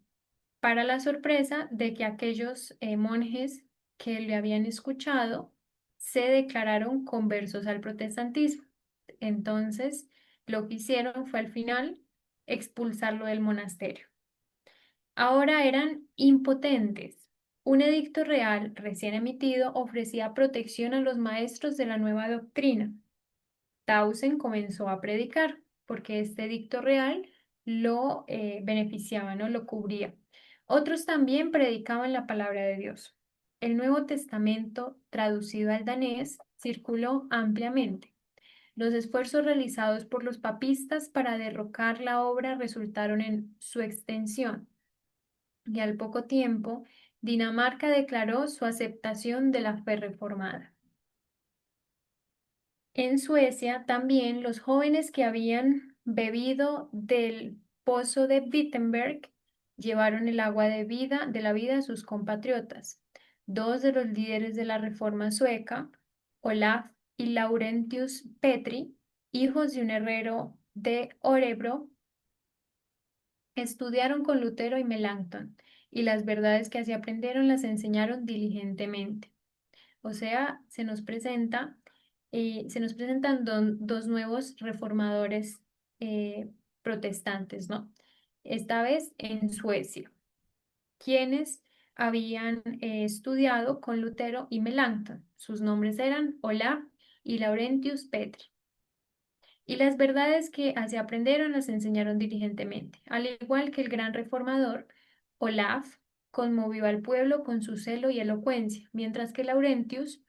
para la sorpresa de que aquellos monjes que le habían escuchado se declararon conversos al protestantismo. Entonces, lo que hicieron fue al final expulsarlo del monasterio. Ahora eran impotentes. Un edicto real recién emitido ofrecía protección a los maestros de la nueva doctrina. Tausen comenzó a predicar porque este edicto real lo beneficiaba, ¿no? Lo cubría. Otros también predicaban la palabra de Dios. El Nuevo Testamento, traducido al danés, circuló ampliamente. Los esfuerzos realizados por los papistas para derrocar la obra resultaron en su extensión, y al poco tiempo Dinamarca declaró su aceptación de la fe reformada. En Suecia también los jóvenes que habían bebido del pozo de Wittenberg llevaron el agua de la vida a sus compatriotas. Dos de los líderes de la reforma sueca, Olaf y Laurentius Petri, hijos de un herrero de Orebro, estudiaron con Lutero y Melanchthon, y las verdades que así aprendieron las enseñaron diligentemente. O sea, se nos presentan dos nuevos reformadores protestantes, ¿no? Esta vez en Suecia, quienes habían estudiado con Lutero y Melanchthon. Sus nombres eran Olaf y Laurentius Petri. Y las verdades que así aprendieron las enseñaron diligentemente. Al igual que el gran reformador, Olaf conmovió al pueblo con su celo y elocuencia, mientras que Laurentius,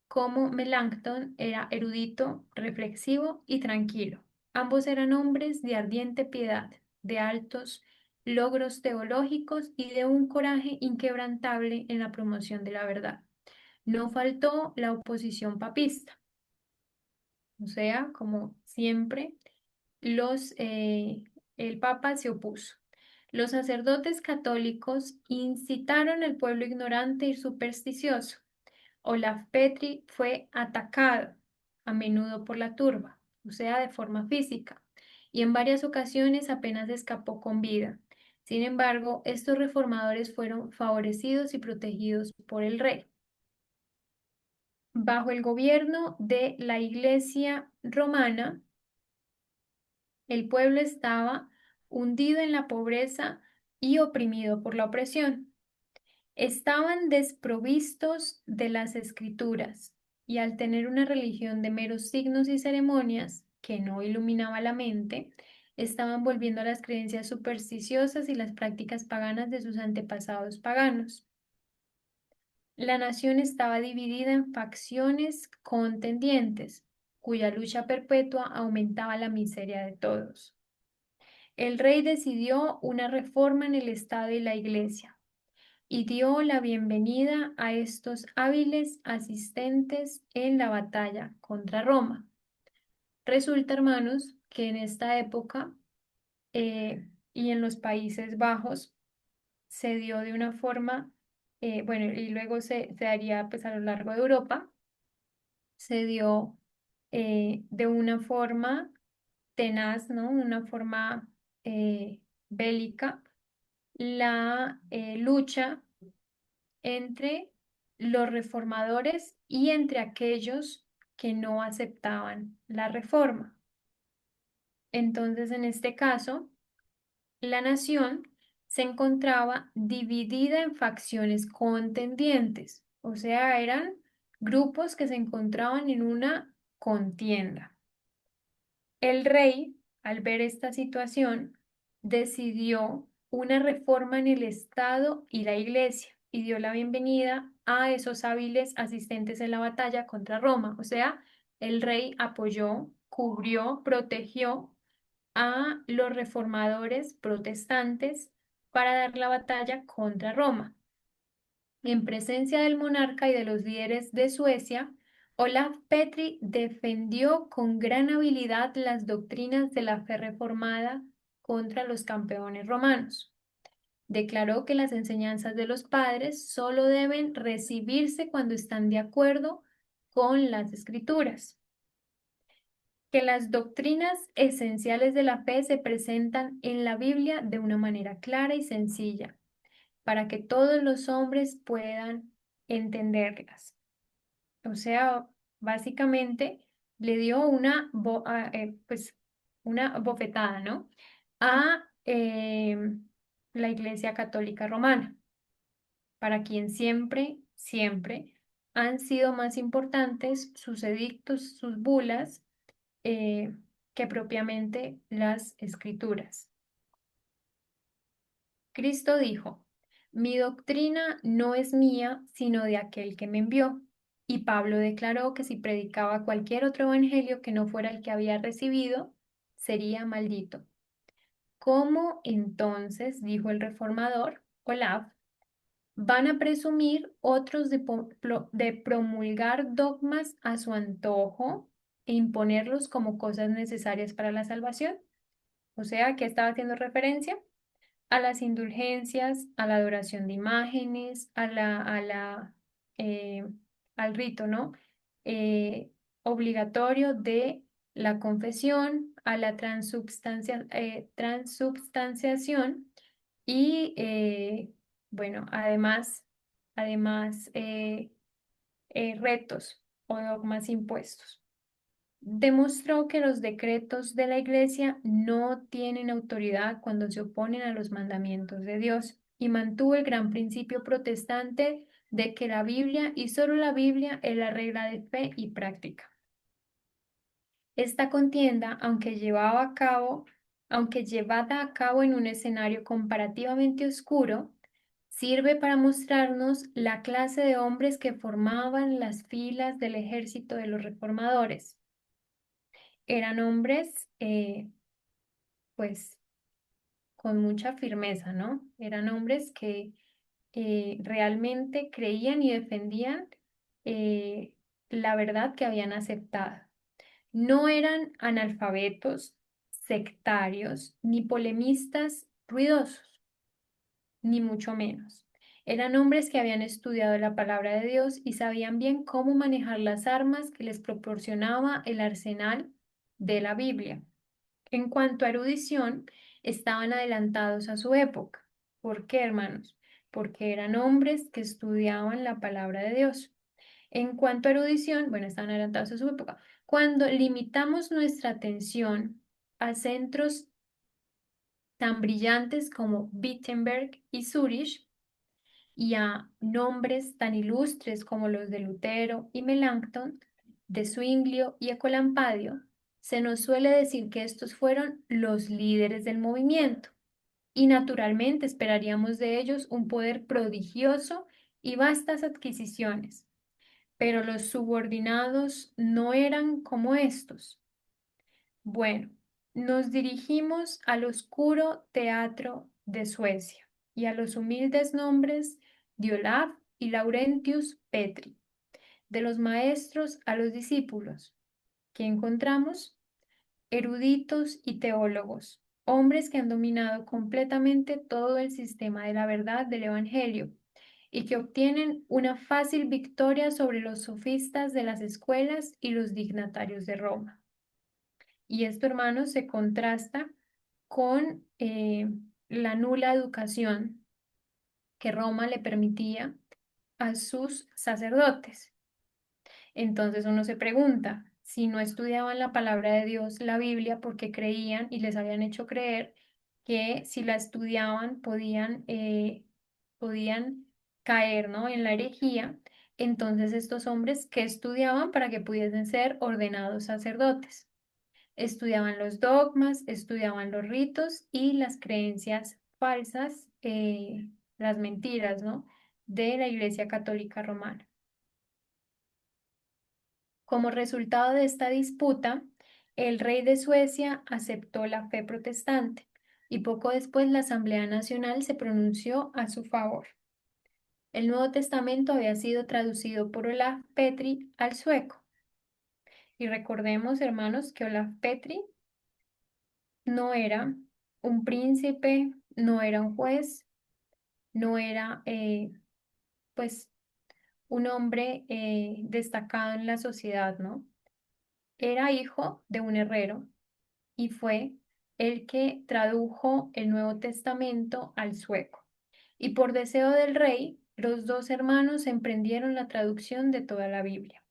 como Melanchthon, era erudito, reflexivo y tranquilo. Ambos eran hombres de ardiente piedad, de altos logros teológicos y de un coraje inquebrantable en la promoción de la verdad. No faltó la oposición papista, o sea, como siempre, los, eh, el Papa se opuso. Los sacerdotes católicos incitaron al pueblo ignorante y supersticioso. Olaf Petri fue atacado a menudo por la turba, o sea, de forma física, y en varias ocasiones apenas escapó con vida. Sin embargo, estos reformadores fueron favorecidos y protegidos por el rey. Bajo el gobierno de la Iglesia romana, el pueblo estaba hundido en la pobreza y oprimido por la opresión. Estaban desprovistos de las escrituras y al tener una religión de meros signos y ceremonias que no iluminaba la mente, estaban volviendo a las creencias supersticiosas y las prácticas paganas de sus antepasados paganos. La nación estaba dividida en facciones contendientes, cuya lucha perpetua aumentaba la miseria de todos. El rey decidió una reforma en el Estado y la Iglesia y dio la bienvenida a estos hábiles asistentes en la batalla contra Roma. Resulta, hermanos, que en esta época y en los Países Bajos se dio de una forma, bueno, y luego se daría pues a lo largo de Europa, se dio de una forma tenaz, ¿no? Una forma bélica, la lucha entre los reformadores y entre aquellos que no aceptaban la reforma. Entonces, en este caso, la nación se encontraba dividida en facciones contendientes, o sea, eran grupos que se encontraban en una contienda. El rey, al ver esta situación, decidió una reforma en el Estado y la Iglesia y dio la bienvenida a esos hábiles asistentes en la batalla contra Roma. O sea, el rey apoyó, cubrió, protegió a los reformadores protestantes para dar la batalla contra Roma. En presencia del monarca y de los líderes de Suecia, Olaf Petri defendió con gran habilidad las doctrinas de la fe reformada contra los campeones romanos. Declaró que las enseñanzas de los padres solo deben recibirse cuando están de acuerdo con las escrituras, que las doctrinas esenciales de la fe se presentan en la Biblia de una manera clara y sencilla, para que todos los hombres puedan entenderlas. O sea, básicamente le dio pues, una bofetada, ¿no? A la Iglesia Católica Romana, para quien siempre, siempre han sido más importantes sus edictos, sus bulas, que propiamente las escrituras. Cristo dijo, mi doctrina no es mía, sino de aquel que me envió. Y Pablo declaró que si predicaba cualquier otro evangelio que no fuera el que había recibido, sería maldito. ¿Cómo entonces, dijo el reformador Olaf, van a presumir otros de promulgar dogmas a su antojo e imponerlos como cosas necesarias para la salvación? O sea, ¿qué estaba haciendo referencia? A las indulgencias, a la adoración de imágenes, eh, al rito, ¿no? Obligatorio de la confesión, a la transubstanciación y, bueno, además, retos o dogmas impuestos. Demostró que los decretos de la Iglesia no tienen autoridad cuando se oponen a los mandamientos de Dios y mantuvo el gran principio protestante de que la Biblia y solo la Biblia es la regla de fe y práctica. Esta contienda, aunque llevada a cabo en un escenario comparativamente oscuro, sirve para mostrarnos la clase de hombres que formaban las filas del ejército de los reformadores. Eran hombres, pues, con mucha firmeza, ¿no? Eran hombres que realmente creían y defendían eh, la verdad que habían aceptado. No eran analfabetos, sectarios, ni polemistas ruidosos, ni mucho menos. Eran hombres que habían estudiado la palabra de Dios y sabían bien cómo manejar las armas que les proporcionaba el arsenal de la Biblia. En cuanto a erudición, estaban adelantados a su época. ¿Por qué, hermanos? Porque eran hombres que estudiaban la palabra de Dios. En cuanto a erudición, bueno, estaban adelantados a su época. Cuando limitamos nuestra atención a centros tan brillantes como Wittenberg y Zurich, y a nombres tan ilustres como los de Lutero y Melanchthon, de Zwinglio y Ecolampadio, se nos suele decir que estos fueron los líderes del movimiento, y naturalmente esperaríamos de ellos un poder prodigioso y vastas adquisiciones. Pero los subordinados no eran como estos. Bueno, nos dirigimos al oscuro teatro de Suecia y a los humildes nombres de Olaf y Laurentius Petri, de los maestros a los discípulos, que encontramos eruditos y teólogos, hombres que han dominado completamente todo el sistema de la verdad del Evangelio y que obtienen una fácil victoria sobre los sofistas de las escuelas y los dignatarios de Roma. Y esto, hermanos, se contrasta con la nula educación que Roma le permitía a sus sacerdotes. Entonces uno se pregunta, si no estudiaban la palabra de Dios, la Biblia, porque creían y les habían hecho creer que si la estudiaban podían caer, ¿no?, en la herejía. Entonces estos hombres que estudiaban para que pudiesen ser ordenados sacerdotes. Estudiaban los dogmas, estudiaban los ritos y las creencias falsas, las mentiras, ¿no?, de la Iglesia Católica Romana. Como resultado de esta disputa, el rey de Suecia aceptó la fe protestante y poco después la Asamblea Nacional se pronunció a su favor. El Nuevo Testamento había sido traducido por Olaf Petri al sueco. Y recordemos, hermanos, que Olaf Petri no era un príncipe, no era un juez, no era pues un hombre destacado en la sociedad, ¿no? Era hijo de un herrero y fue el que tradujo el Nuevo Testamento al sueco. Y por deseo del rey, los dos hermanos emprendieron la traducción de toda la Biblia.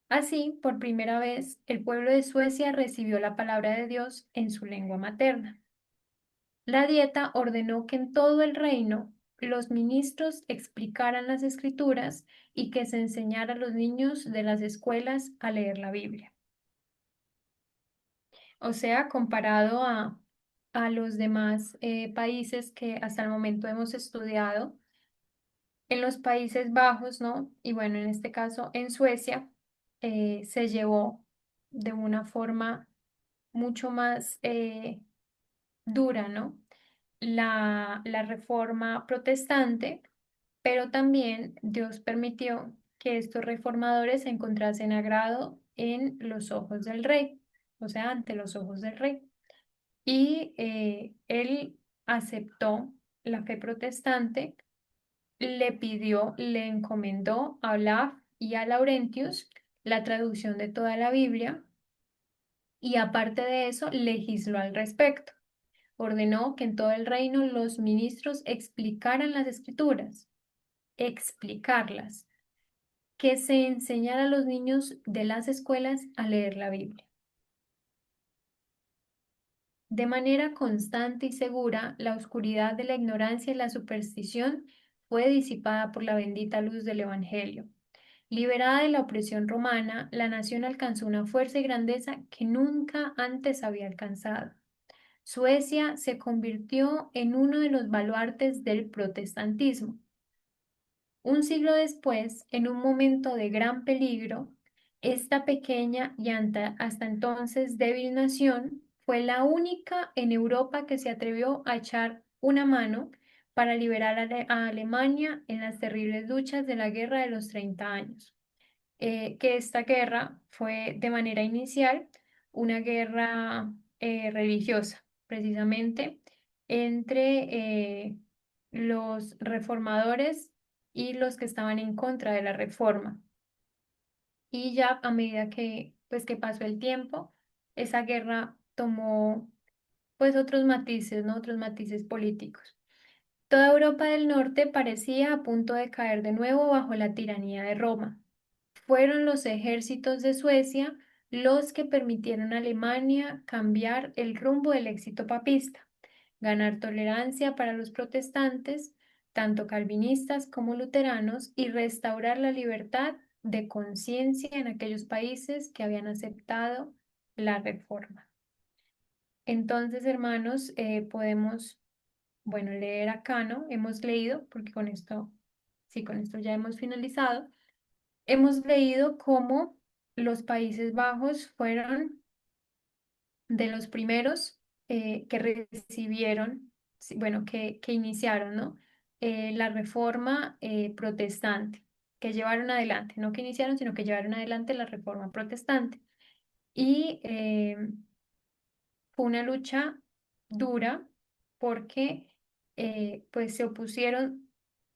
Así, por primera vez, el pueblo de Suecia recibió la palabra de Dios en su lengua materna. La dieta ordenó que en todo el reino los ministros explicaran las escrituras y que se enseñara a los niños de las escuelas a leer la Biblia. O sea, comparado a los demás países que hasta el momento hemos estudiado, en los Países Bajos, ¿no? Y bueno, en este caso en Suecia, se llevó de una forma mucho más dura, ¿no?, la reforma protestante, pero también Dios permitió que estos reformadores se encontrasen agrado en los ojos del rey, o sea, ante los ojos del rey. Y él aceptó la fe protestante, le pidió, le encomendó a Olaf y a Laurentius la traducción de toda la Biblia y aparte de eso legisló al respecto. Ordenó que en todo el reino los ministros explicaran las escrituras, explicarlas, que se enseñara a los niños de las escuelas a leer la Biblia. De manera constante y segura, la oscuridad de la ignorancia y la superstición fue disipada por la bendita luz del Evangelio. Liberada de la opresión romana, la nación alcanzó una fuerza y grandeza que nunca antes había alcanzado. Suecia se convirtió en uno de los baluartes del protestantismo. Un siglo después, en un momento de gran peligro, esta pequeña y hasta entonces débil nación fue la única en Europa que se atrevió a echar una mano para liberar a Alemania en las terribles luchas de la Guerra de los 30 años. Que esta guerra fue de manera inicial una guerra religiosa, precisamente entre los reformadores y los que estaban en contra de la reforma. Y ya a medida que pasó el tiempo, esa guerra tomó pues otros matices, ¿no? Otros matices políticos. Toda Europa del Norte parecía a punto de caer de nuevo bajo la tiranía de Roma. Fueron los ejércitos de Suecia los que permitieron a Alemania cambiar el rumbo del éxito papista, ganar tolerancia para los protestantes, tanto calvinistas como luteranos, y restaurar la libertad de conciencia en aquellos países que habían aceptado la reforma. Entonces, hermanos, podemos, bueno, leer acá, ¿no? Hemos leído, porque con esto, sí, con esto ya hemos finalizado. Hemos leído cómo los Países Bajos fueron de los primeros que recibieron, sí, bueno, que iniciaron, ¿no? La reforma protestante, que llevaron adelante, no que iniciaron, sino que llevaron adelante la reforma protestante. Y fue una lucha dura porque pues se opusieron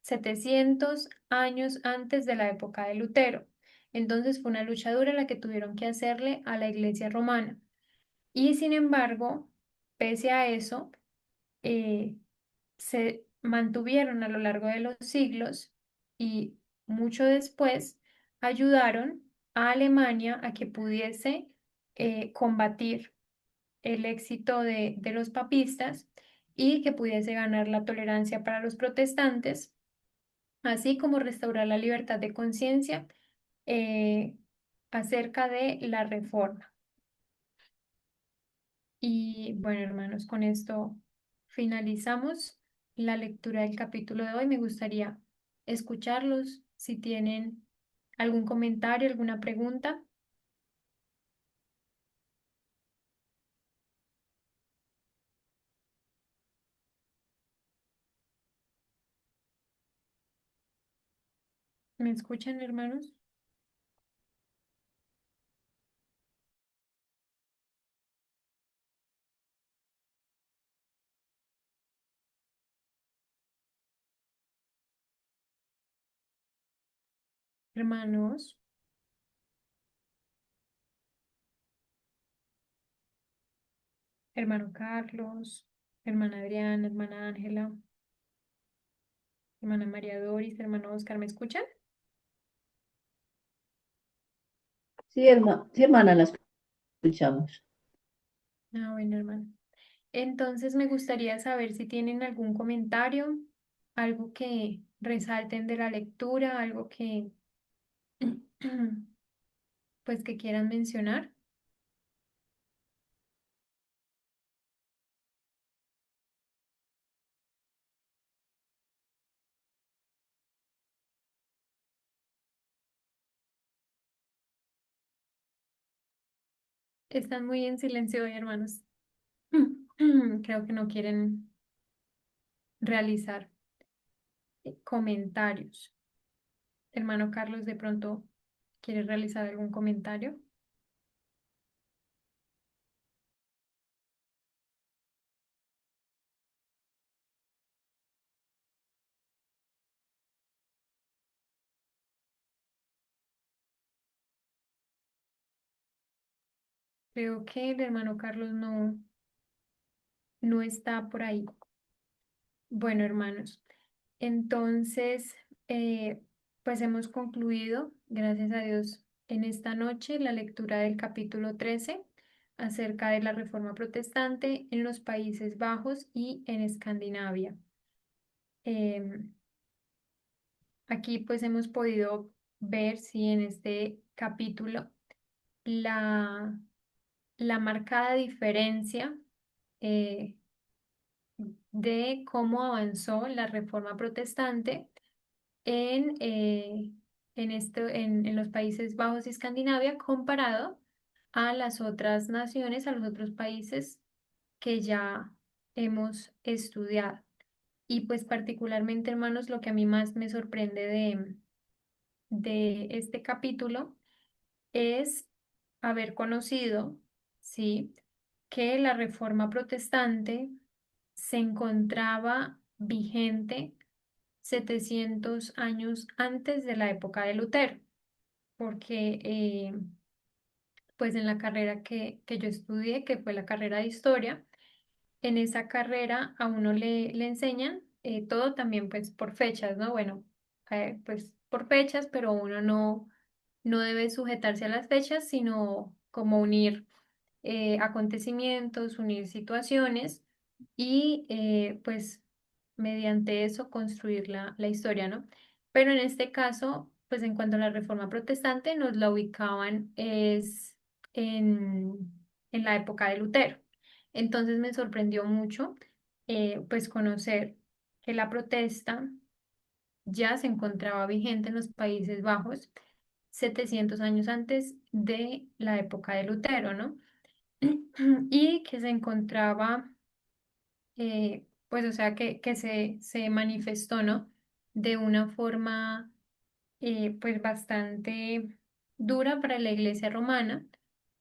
700 años antes de la época de Lutero. Entonces fue una lucha dura la que tuvieron que hacerle a la Iglesia romana. Y sin embargo, pese a eso, eh, se mantuvieron a lo largo de los siglos y mucho después ayudaron a Alemania a que pudiese combatir el éxito de los papistas y que pudiese ganar la tolerancia para los protestantes, así como restaurar la libertad de conciencia eh, acerca de la reforma. Y bueno, hermanos, con esto finalizamos la lectura del capítulo de hoy. Me gustaría escucharlos si tienen algún comentario, alguna pregunta. ¿Me escuchan, hermanos? Hermanos, hermano Carlos, hermana Adriana, hermana Ángela, hermana María Doris, hermano Oscar, ¿me escuchan? Sí, sí, hermana, las escuchamos. Ah, bueno, hermano. Entonces me gustaría saber si tienen algún comentario, algo que resalten de la lectura, algo que pues que quieran mencionar. Están muy en silencio hoy, hermanos. Creo que no quieren realizar comentarios. Hermano Carlos, de pronto, ¿quiere realizar algún comentario? Creo que el hermano Carlos no está por ahí. Bueno, hermanos, entonces, pues hemos concluido, gracias a Dios, en esta noche la lectura del capítulo 13 acerca de la Reforma Protestante en los Países Bajos y en Escandinavia. Em, Aquí pues hemos podido ver, sí, en este capítulo la, la marcada diferencia eh, de cómo avanzó la Reforma Protestante en, en los Países Bajos y Escandinavia comparado a las otras naciones, a los otros países que ya hemos estudiado. Y pues particularmente, hermanos, lo que a mí más me sorprende de este capítulo es haber conocido, ¿sí?, que la Reforma Protestante se encontraba vigente 700 años antes de la época de Lutero, porque pues en la carrera que yo estudié, que fue la carrera de historia, en esa carrera a uno le enseñan todo también pues por fechas, ¿no? Bueno, pues por fechas, pero uno no debe sujetarse a las fechas, sino como unir acontecimientos, unir situaciones y pues mediante eso construir la historia, ¿no? Pero en este caso, pues en cuanto a la Reforma Protestante, nos la ubicaban es en, en la época de Lutero. Entonces me sorprendió mucho pues conocer que la protesta ya se encontraba vigente en los Países Bajos 700 años antes de la época de Lutero, ¿no? Y que se encontraba, pues, o sea, que se manifestó, ¿no? De una forma, pues, bastante dura para la Iglesia romana,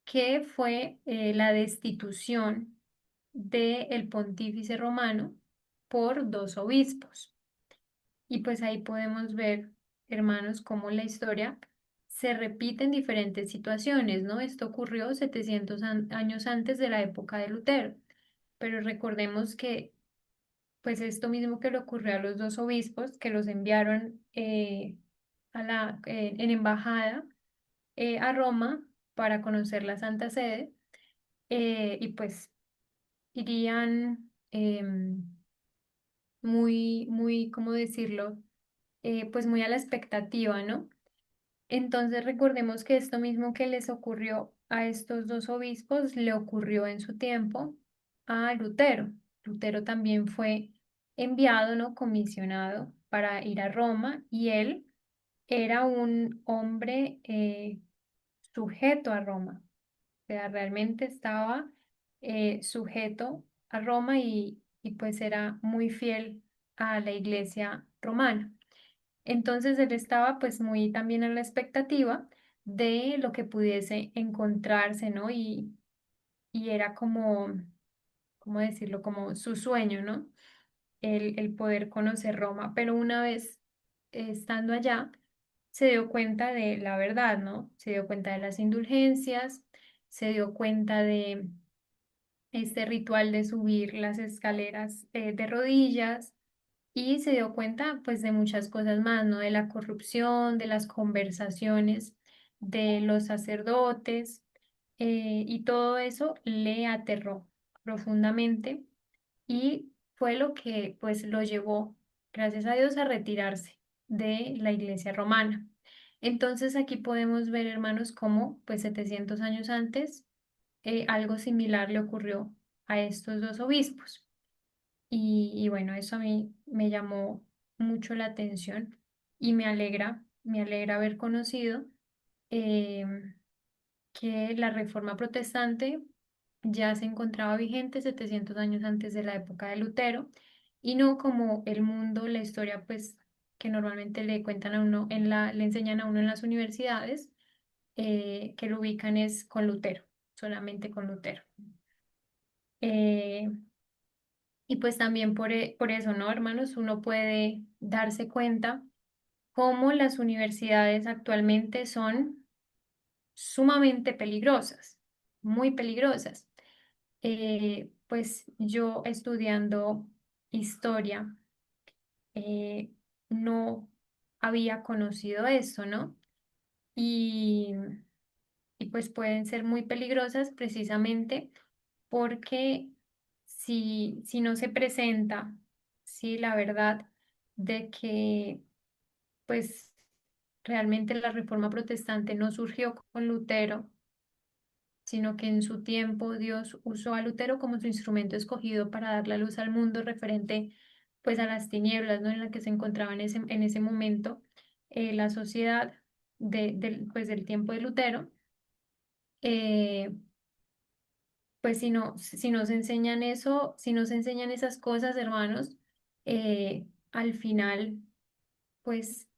que fue la destitución del pontífice romano por dos obispos. Y pues ahí podemos ver, hermanos, cómo la historia se repite en diferentes situaciones, ¿no? Esto ocurrió 700 años antes de la época de Lutero, pero recordemos que pues esto mismo que le ocurrió a los dos obispos, que los enviaron en embajada a Roma para conocer la Santa Sede, y pues irían muy, ¿cómo decirlo? Pues muy a la expectativa, ¿no? Entonces recordemos que esto mismo que les ocurrió a estos dos obispos le ocurrió en su tiempo a Lutero. Lutero también fue enviado, ¿no? Comisionado para ir a Roma y él era un hombre sujeto a Roma. O sea, realmente estaba sujeto a Roma y pues era muy fiel a la iglesia romana. Entonces él estaba pues muy también a la expectativa de lo que pudiese encontrarse, ¿no? Y era como, ¿cómo decirlo? Como su sueño, ¿no? El poder conocer Roma. Pero una vez estando allá, se dio cuenta de la verdad, ¿no? Se dio cuenta de las indulgencias, se dio cuenta de este ritual de subir las escaleras de rodillas y se dio cuenta pues de muchas cosas más, ¿no? De la corrupción, de las conversaciones de los sacerdotes, y todo eso le aterró profundamente y fue lo que pues lo llevó, gracias a Dios, a retirarse de la iglesia romana. Entonces aquí podemos ver, hermanos, cómo pues 700 años antes algo similar le ocurrió a estos dos obispos. Y bueno, eso a mí me llamó mucho la atención y me alegra haber conocido em, que la Reforma Protestante ya se encontraba vigente 700 años antes de la época de Lutero y no como el mundo, la historia, pues que normalmente le cuentan a uno le enseñan a uno en las universidades, que lo ubican es con Lutero, solamente con Lutero. Eh, y pues también por eso, ¿no, hermanos? Uno puede darse cuenta cómo las universidades actualmente son sumamente peligrosas, muy peligrosas. Pues yo estudiando historia, eh, no había conocido eso, ¿no? Y, y pues pueden ser muy peligrosas precisamente porque si no se presenta, sí, la verdad de que pues realmente la reforma protestante no surgió con Lutero, sino que en su tiempo Dios usó a Lutero como su instrumento escogido para dar la luz al mundo referente pues a las tinieblas, ¿no? En la que se encontraba en ese momento la sociedad pues, del tiempo de Lutero. eh, pues si nos enseñan eso, si nos enseñan esas cosas, hermanos, al final, pues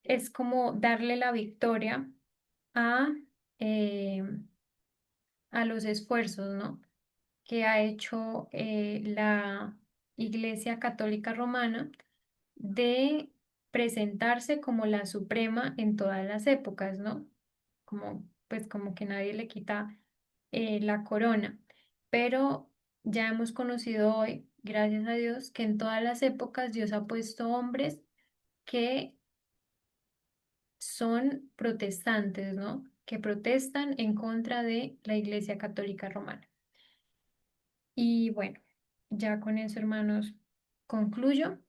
es como darle la victoria a, eh, a los esfuerzos, ¿no? Que ha hecho la Iglesia Católica Romana de presentarse como la suprema en todas las épocas, ¿no? Como, pues como que nadie le quita la corona. Pero ya hemos conocido hoy, gracias a Dios, que en todas las épocas Dios ha puesto hombres que son protestantes, ¿no? Que protestan en contra de la Iglesia Católica Romana. Y bueno, ya con eso, hermanos. concluyo.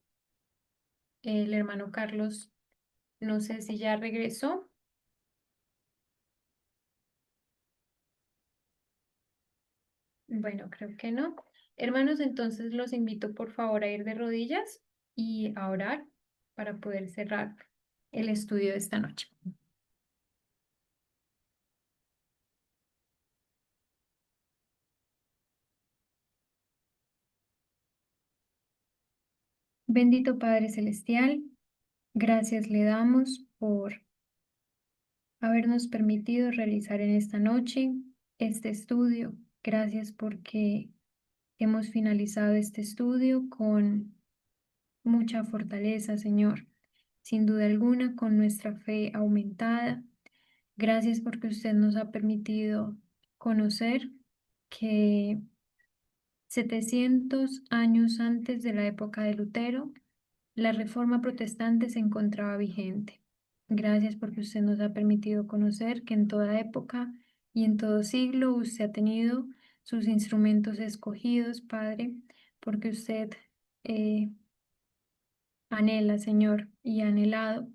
El hermano Carlos, no sé si ya regresó. Bueno, creo que no. Hermanos, entonces los invito por favor a ir de rodillas y a orar para poder cerrar el estudio de esta noche. Bendito Padre Celestial, gracias le damos por habernos permitido realizar en esta noche este estudio. Gracias porque hemos finalizado este estudio con mucha fortaleza, Señor. Sin duda alguna, con nuestra fe aumentada. Gracias porque usted nos ha permitido conocer que 700 años antes de la época de Lutero, la reforma protestante se encontraba vigente. Gracias porque usted nos ha permitido conocer que en toda época y en todo siglo usted ha tenido sus instrumentos escogidos, Padre, porque usted eh, anhela, Señor, y ha anhelado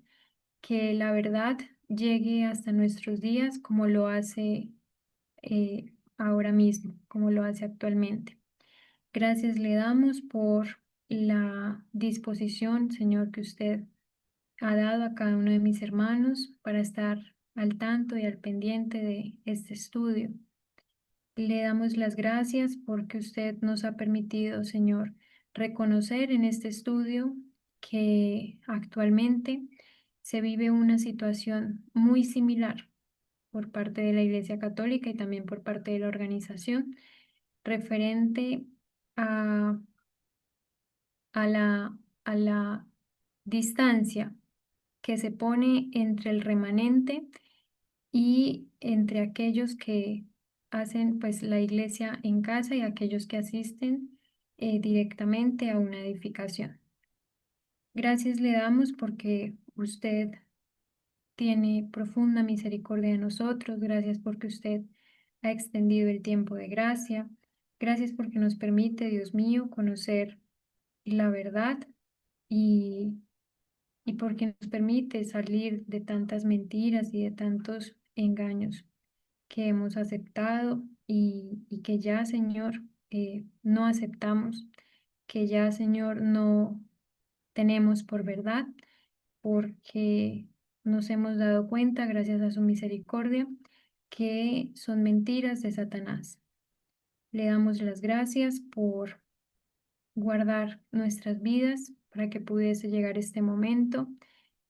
que la verdad llegue hasta nuestros días como lo hace ahora mismo, como lo hace actualmente. Gracias le damos por la disposición, Señor, que usted ha dado a cada uno de mis hermanos para estar al tanto y al pendiente de este estudio. Le damos las gracias porque usted nos ha permitido, Señor, reconocer en este estudio que actualmente se vive una situación muy similar por parte de la Iglesia Católica y también por parte de la organización referente a, a a la distancia que se pone entre el remanente y entre aquellos que hacen pues la iglesia en casa y aquellos que asisten directamente a una edificación. Gracias le damos porque usted tiene profunda misericordia de nosotros. Gracias porque usted ha extendido el tiempo de gracia. Gracias porque nos permite, Dios mío, conocer la verdad y, y porque nos permite salir de tantas mentiras y de tantos engaños que hemos aceptado y que ya, Señor, no aceptamos, que ya, Señor, no tenemos por verdad, porque nos hemos dado cuenta, gracias a su misericordia, que son mentiras de Satanás. Le damos las gracias por guardar nuestras vidas para que pudiese llegar este momento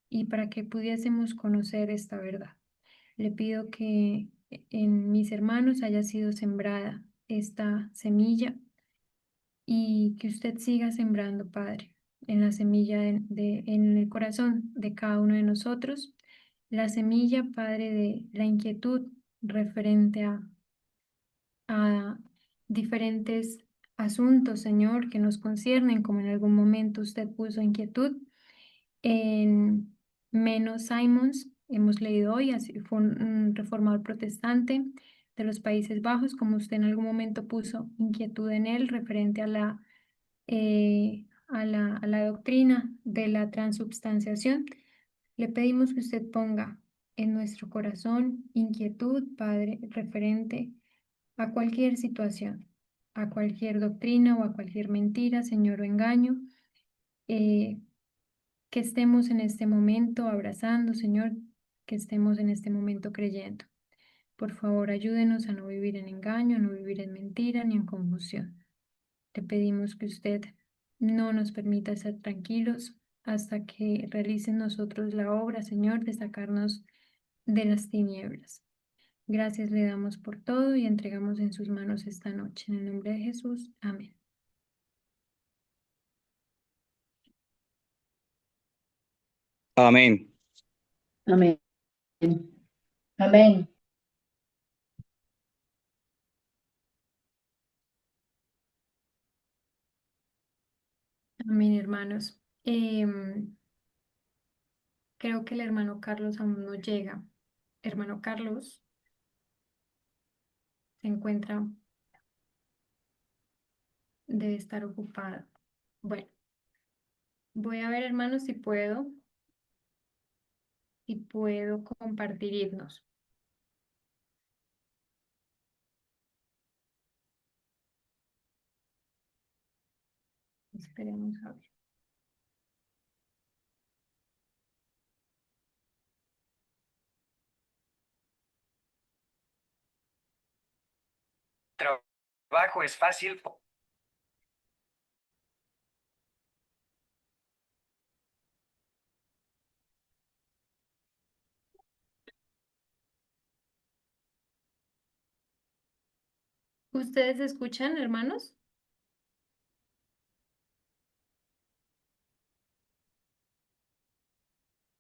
y para que pudiésemos conocer esta verdad. Le pido que en mis hermanos haya sido sembrada esta semilla y que usted siga sembrando, Padre, en la semilla en el corazón de cada uno de nosotros, la semilla, Padre, de la inquietud referente a diferentes asuntos, Señor, que nos conciernen, como en algún momento usted puso inquietud en Menos Simons. Hemos leído hoy, así fue un reformador protestante de los Países Bajos, como usted en algún momento puso inquietud en él referente a la doctrina de la transubstanciación. Le pedimos que usted ponga en nuestro corazón inquietud, Padre, referente a cualquier situación, a cualquier doctrina o a cualquier mentira, Señor, o engaño, eh, que estemos en este momento abrazando, Señor, que estemos en este momento creyendo. Por favor, ayúdenos a no vivir en engaño, a no vivir en mentira ni en confusión. Te pedimos que usted no nos permita estar tranquilos hasta que realice en nosotros la obra, Señor, de sacarnos de las tinieblas. Gracias le damos por todo y entregamos en sus manos esta noche. En el nombre de Jesús. Amén. Amén. Amén. Amén. Amén, hermanos. Creo que el hermano Carlos aún no llega. Hermano Carlos se encuentra, debe estar ocupado. Bueno. Voy a ver, hermanos, si puedo compartir himnos. Esperemos a ver. Trabajo es fácil. ¿Ustedes escuchan, hermanos?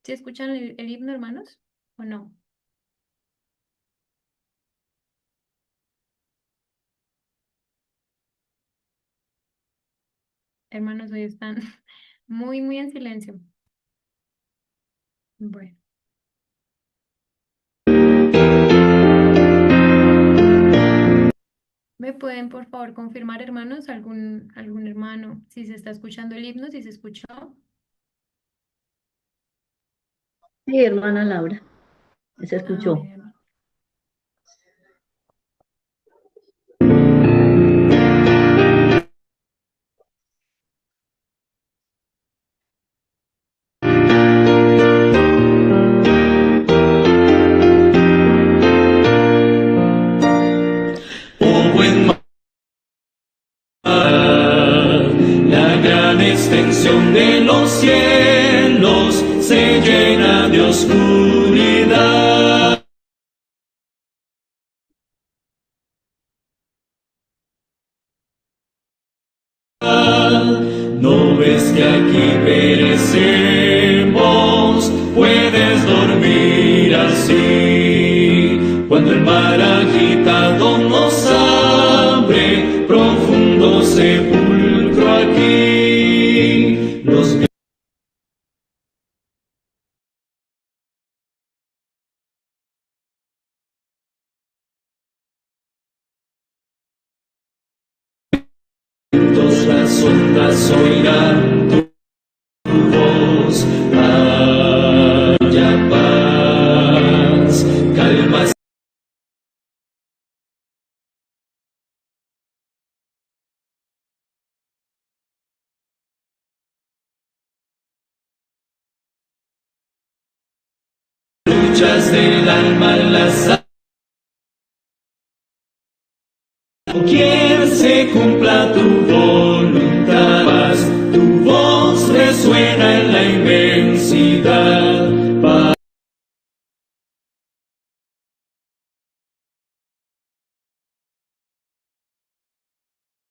¿Sí escuchan el himno, hermanos? ¿O no? Hermanos, hoy están muy en silencio. Bueno. ¿Me pueden, por favor, confirmar, hermanos, algún hermano, si se está escuchando el himno, si se escuchó? Sí, hermana Laura, se Ah, escuchó. bueno. Oh buen mar, la gran extensión de los cielos se llena de oscuridad. ¿No ves que aquí perecemos? Puedes dormir así. Cuando el mar agitado nos abre, profundo sepulcro aquí. Los vientos, las ondas oirán tu voz. Haya paz, calma. Luchas del alma las quien se cumpla tu voz.